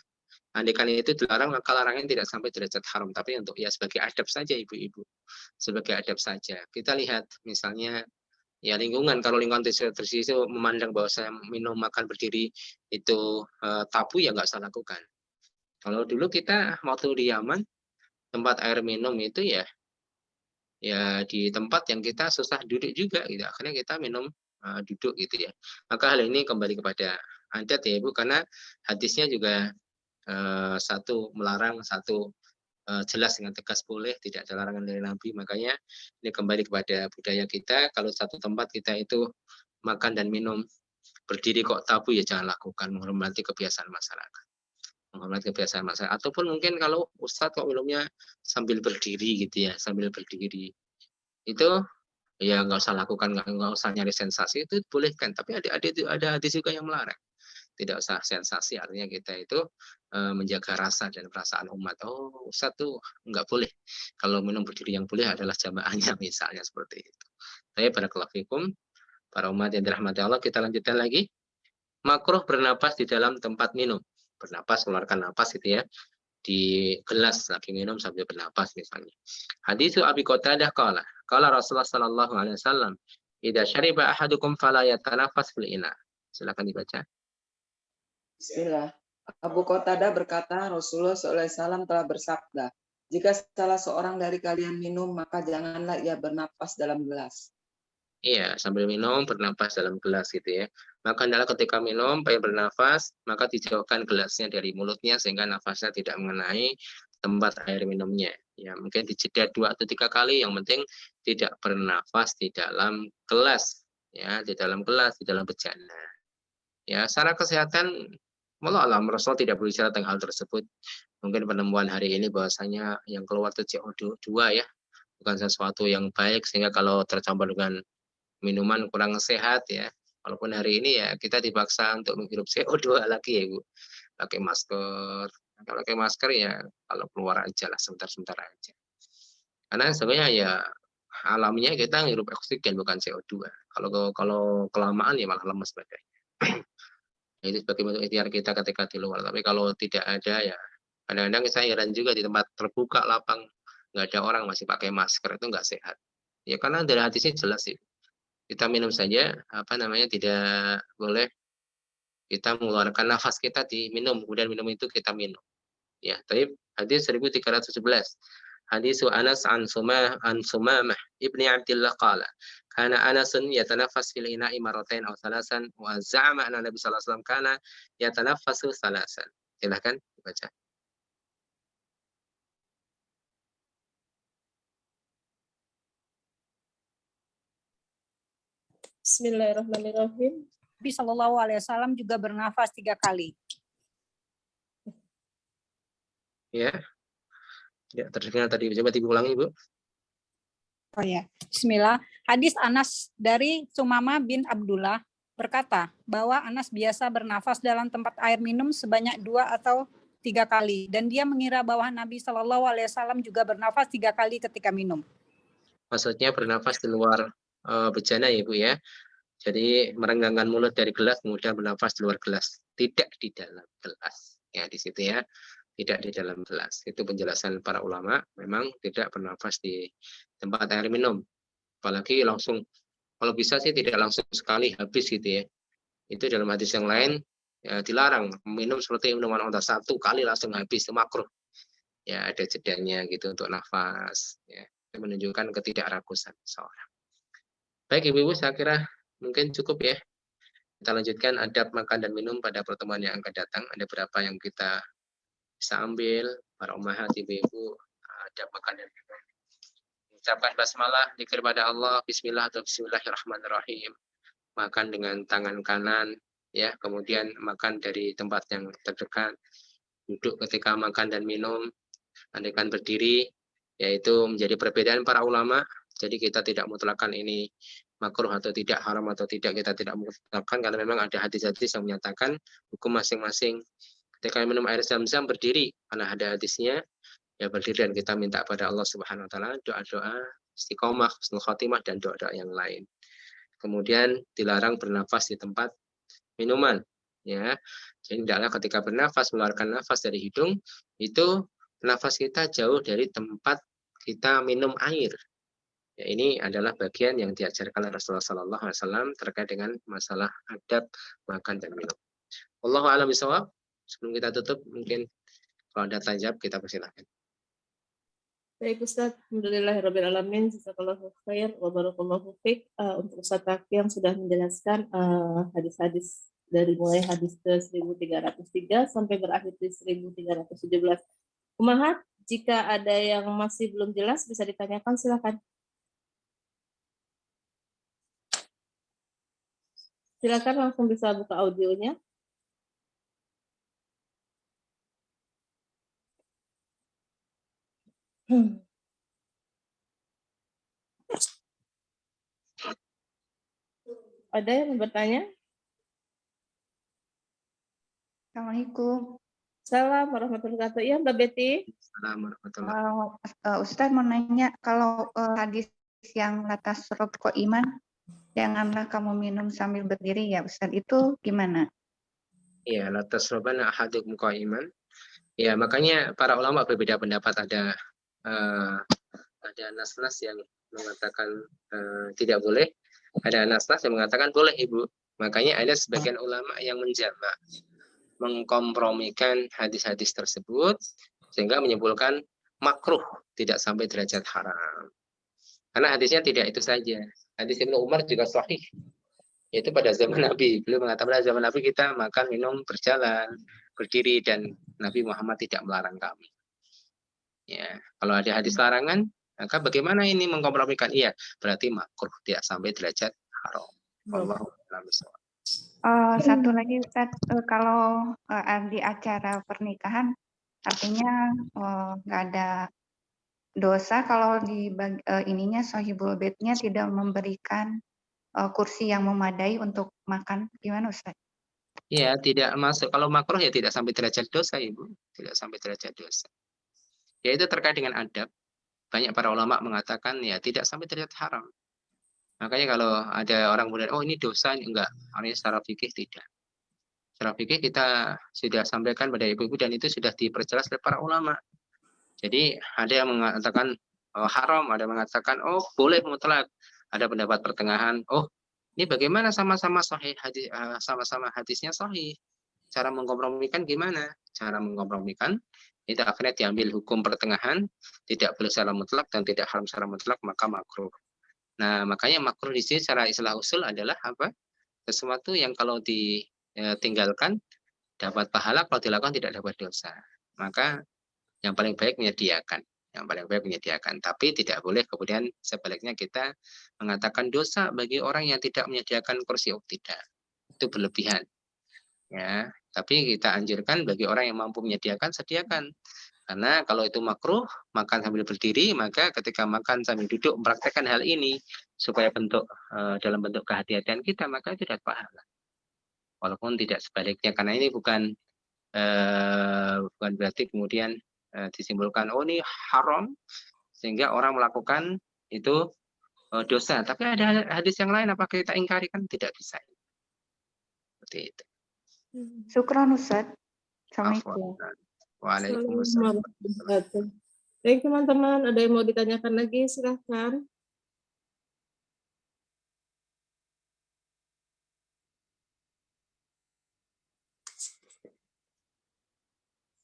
andaikan itu dilarang, maka larangan tidak sampai derajat haram, tapi untuk ya sebagai adab saja ibu-ibu, sebagai adab saja. Kita lihat misalnya ya lingkungan, kalau lingkungan tersisa memandang bahwa saya minum makan berdiri itu tabu, ya nggak usah lakukan. Kalau dulu kita waktu di Yaman, tempat air minum itu ya di tempat yang kita susah duduk juga gitu, akhirnya kita minum duduk gitu ya. Maka hal ini kembali kepada adat ya ibu, karena hadisnya juga satu melarang, satu jelas dengan tegas boleh, tidak ada larangan dari Nabi. Makanya ini kembali kepada budaya kita, kalau satu tempat kita itu makan dan minum berdiri kok tabu, ya jangan lakukan, menghormati kebiasaan masyarakat. Menghormati kebiasaan masyarakat. Ataupun mungkin kalau Ustadz kok minumnya sambil berdiri gitu ya, sambil berdiri. Itu ya nggak usah lakukan, nggak usah nyari sensasi, itu bolehkan. Tapi ada hadis juga yang melarang. Tidak usah sensasi, artinya kita itu menjaga rasa dan perasaan umat. Oh, Ustadz tuh nggak boleh. Kalau minum berdiri, yang boleh adalah jamaahnya misalnya seperti itu. Tapi barakallahu fikum, para umat yang dirahmati Allah, kita lanjutkan lagi. Makruh bernapas di dalam tempat minum. Bernapas, keluarkan napas gitu ya. Di gelas lagi minum sambil bernapas misalnya. Hadis Abi Qatadah qala Rasulullah sallallahu alaihi wasallam, "Idza syariba ahadukum fala yatanafas fil ina." Silakan dibaca.
Bismillah. Abu Qatadah berkata, Rasulullah SAW telah bersabda, jika salah seorang dari kalian minum, maka janganlah ia bernapas dalam gelas.
Iya, sambil minum bernapas dalam gelas gitu ya. Maka adalah ketika minum, pengen bernafas, maka dijauhkan gelasnya dari mulutnya sehingga nafasnya tidak mengenai tempat air minumnya. Ya, mungkin dijeda 2 atau 3 kali, yang penting tidak bernafas di dalam gelas, ya, di dalam gelas, di dalam bejana. Ya, secara kesehatan, wallahu alam, Rasul tidak berbicara tentang hal tersebut. Mungkin penemuan hari ini bahwasanya yang keluar itu CO2 ya, bukan sesuatu yang baik, sehingga kalau tercampur dengan minuman kurang sehat ya. Walaupun hari ini ya kita dipaksa untuk menghirup CO2 lagi ya Bu. Pakai masker. Kalau pakai masker ya kalau keluar aja lah, sebentar-sebentar aja. Karena sebenarnya ya alaminya kita menghirup oksigen bukan CO2. Kalau kelamaan ya malah lemas badannya. Itu sebagai bentuk ikhtiar kita ketika di luar. Tapi kalau tidak ada ya kadang-kadang saya heran juga di tempat terbuka lapang nggak ada orang masih pakai masker, itu nggak sehat. Ya karena dari hadisnya jelas sih. Kita minum saja, tidak boleh kita mengeluarkan nafas kita di minum, kemudian minum itu kita minum. Ya, tapi hadis 1311. Hadis Anas an Sumamah ibni Abdullah qala kana Anas yatanaffas fil ina'i marratain aw thalasan wa za'ama anna Nabi sallallahu alaihi wasallam kana yatanaffasu thalasan. Silakan baca.
Bismillahirrahmanirrahim.
Nabi Shallallahu Alaihi Wasallam juga bernafas 3 kali.
Ya. Ya, terdengar tadi. Coba diulangi, Bu.
Oh ya, Bismillah. Hadis Anas dari Sumama bin Abdullah berkata bahwa Anas biasa bernafas dalam tempat air minum sebanyak 2 atau 3 kali, dan dia mengira bahwa Nabi Shallallahu Alaihi Wasallam juga bernafas 3 kali ketika minum.
Maksudnya bernafas di luar bejana ya, Bu ya. Jadi merenggangkan mulut dari gelas kemudian bernafas di luar gelas, tidak di dalam gelas. Ya, di situ ya. Tidak di dalam gelas. Itu penjelasan para ulama, memang tidak bernafas di tempat air minum. Apalagi langsung, kalau bisa sih tidak langsung sekali habis gitu ya. Itu dalam hadis yang lain ya, dilarang minum seperti minuman onta 1 kali langsung habis, itu makruh. Ya, ada jedanya gitu untuk nafas. Ya, itu menunjukkan ketidakrakusan seorang. Baik Ibu-Ibu, saya kira mungkin cukup ya. Kita lanjutkan adab makan dan minum pada pertemuan yang akan datang. Ada berapa yang kita bisa ambil, para ummahat, ibu-ibu, adab makan dan minum. Ucapkan basmalah, zikir pada Allah, bismillah atau bismillahirrahmanirrahim. Makan dengan tangan kanan, ya, kemudian makan dari tempat yang terdekat. Duduk ketika makan dan minum, andaikan berdiri, yaitu menjadi perbedaan para ulama. Jadi kita tidak mutlakkan ini makruh atau tidak, haram atau tidak, kita tidak mutlakkan karena memang ada hadis-hadis yang menyatakan hukum masing-masing. Ketika minum air zam-zam berdiri, karena ada hadisnya, ya berdiri dan kita minta pada Allah Subhanahu Wa Taala doa-doa istiqomah, husnul khotimah dan doa-doa yang lain. Kemudian dilarang bernafas di tempat minuman, ya. Jadi tidaklah ketika bernafas mengeluarkan nafas dari hidung itu nafas kita jauh dari tempat kita minum air. Ya, ini adalah bagian yang diajarkan Rasulullah Sallallahu Alaihi Wasallam terkait dengan masalah adab makan dan minum. Wallahu a'lam bishawab. Sebelum kita tutup, mungkin kalau ada tajab kita persilahkan.
Baik Ustaz, alhamdulillahirrahmanirrahim, jazakallahu khair wa barakallahu fiik. Untuk Ustaz Taki yang sudah menjelaskan hadis-hadis dari mulai hadis ke 1303 sampai berakhir di 1317. Ummahat, jika ada yang masih belum jelas bisa ditanyakan, silakan. Silakan langsung bisa buka audionya. Ada yang bertanya?
Assalamualaikum.
Salam warahmatullahi wabarakatuh. Ya, Mbak Betty.
Assalamualaikum.
Ustaz mau nanya, kalau hadis yang latas rokok iman, janganlah kamu minum sambil berdiri ya Ustaz, itu gimana?
Iya, latas robana ahadukum qa'iman. Ya, makanya para ulama berbeda pendapat. Ada nas-nas yang mengatakan tidak boleh, ada nas-nas yang mengatakan boleh Ibu. Makanya ada sebagian ulama yang menjamak, mengkompromikan hadis-hadis tersebut sehingga menyimpulkan makruh, tidak sampai derajat haram. Karena hadisnya tidak itu saja. Hadis Ibnu Umar juga sahih. Yaitu pada zaman Nabi. Beliau mengatakan pada zaman Nabi kita makan, minum, berjalan, berdiri, dan Nabi Muhammad tidak melarang kami. Ya, kalau ada hadis larangan, maka bagaimana ini mengkompromikan? Iya, berarti makruh, tidak sampai derajat haram. Wallahu a'lam bishawab.
Satu lagi Ustaz, kalau di acara pernikahan, artinya nggak ada dosa kalau di ininya sahibul baitnya tidak memberikan kursi yang memadai untuk makan, gimana Ustaz?
Ya, tidak masuk. Kalau makruh ya tidak sampai derajat dosa, Ibu. Tidak sampai derajat dosa. Ya, itu terkait dengan adab. Banyak para ulama mengatakan ya tidak sampai derajat haram. Makanya kalau ada orang kemudian, oh ini dosa, ini enggak. Artinya secara fikih tidak. Secara fikih kita sudah sampaikan pada ibu-ibu dan itu sudah diperjelas oleh para ulama. Jadi ada yang mengatakan haram, ada yang mengatakan oh boleh mutlak. Ada pendapat pertengahan, oh ini bagaimana sama-sama sahih hadis, sama-sama hadisnya sahih. Cara mengkompromikan gimana? Cara mengkompromikan Itu akhirnya diambil hukum pertengahan, tidak boleh secara mutlak dan tidak haram secara mutlak, maka makruh. Nah, makanya makruh di sini secara istilah usul adalah apa? Sesuatu yang kalau ditinggalkan dapat pahala, kalau dilakukan tidak dapat dosa. Maka yang paling baik menyediakan. Yang paling baik menyediakan. Tapi tidak boleh kemudian sebaliknya kita mengatakan dosa bagi orang yang tidak menyediakan kursi. Tidak. Itu berlebihan. Ya, tapi kita anjurkan bagi orang yang mampu menyediakan, sediakan. Karena kalau itu makruh, makan sambil berdiri, maka ketika makan sambil duduk mempraktekkan hal ini supaya dalam bentuk kehati-hatian kita, maka itu dapat pahala. Walaupun tidak sebaliknya, karena ini bukan berarti kemudian disimpulkan oh ini haram sehingga orang melakukan itu dosa. Tapi ada hadis yang lain, apakah kita ingkari? Kan tidak bisa. Seperti itu.
Syukran Ustaz. Assalamualaikum.
Waalaikumsalam.
Baik teman-teman, ada yang mau ditanyakan lagi? Silahkan.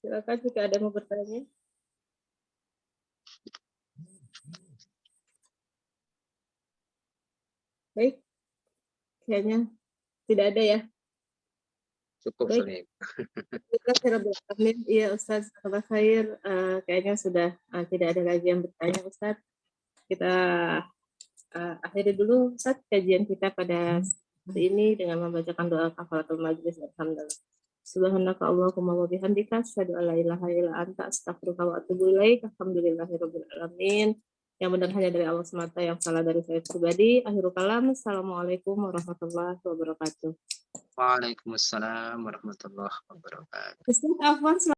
Silakan jika ada yang mau bertanya. Baik, kayaknya tidak ada ya.
Cukup
Baik. Iya Ustaz, khair. Kayaknya sudah tidak ada lagi yang bertanya Ustaz. Kita akhiri dulu Ustaz kajian kita pada hari ini dengan membacakan doa kafaratul majlis. Alhamdulillah. Subhanaka Allahumma wa bihamdika asyhadu an la ilaha illa anta astaghfiruka wa atubu ilaik. Alhamdulillahirabbil alamin. Yang benar hanya dari Allah semata, yang salah dari saya pribadi. Akhirul kalam. Assalamualaikum warahmatullahi wabarakatuh.
Waalaikumsalam warahmatullahi wabarakatuh.
Ustaz Afwan,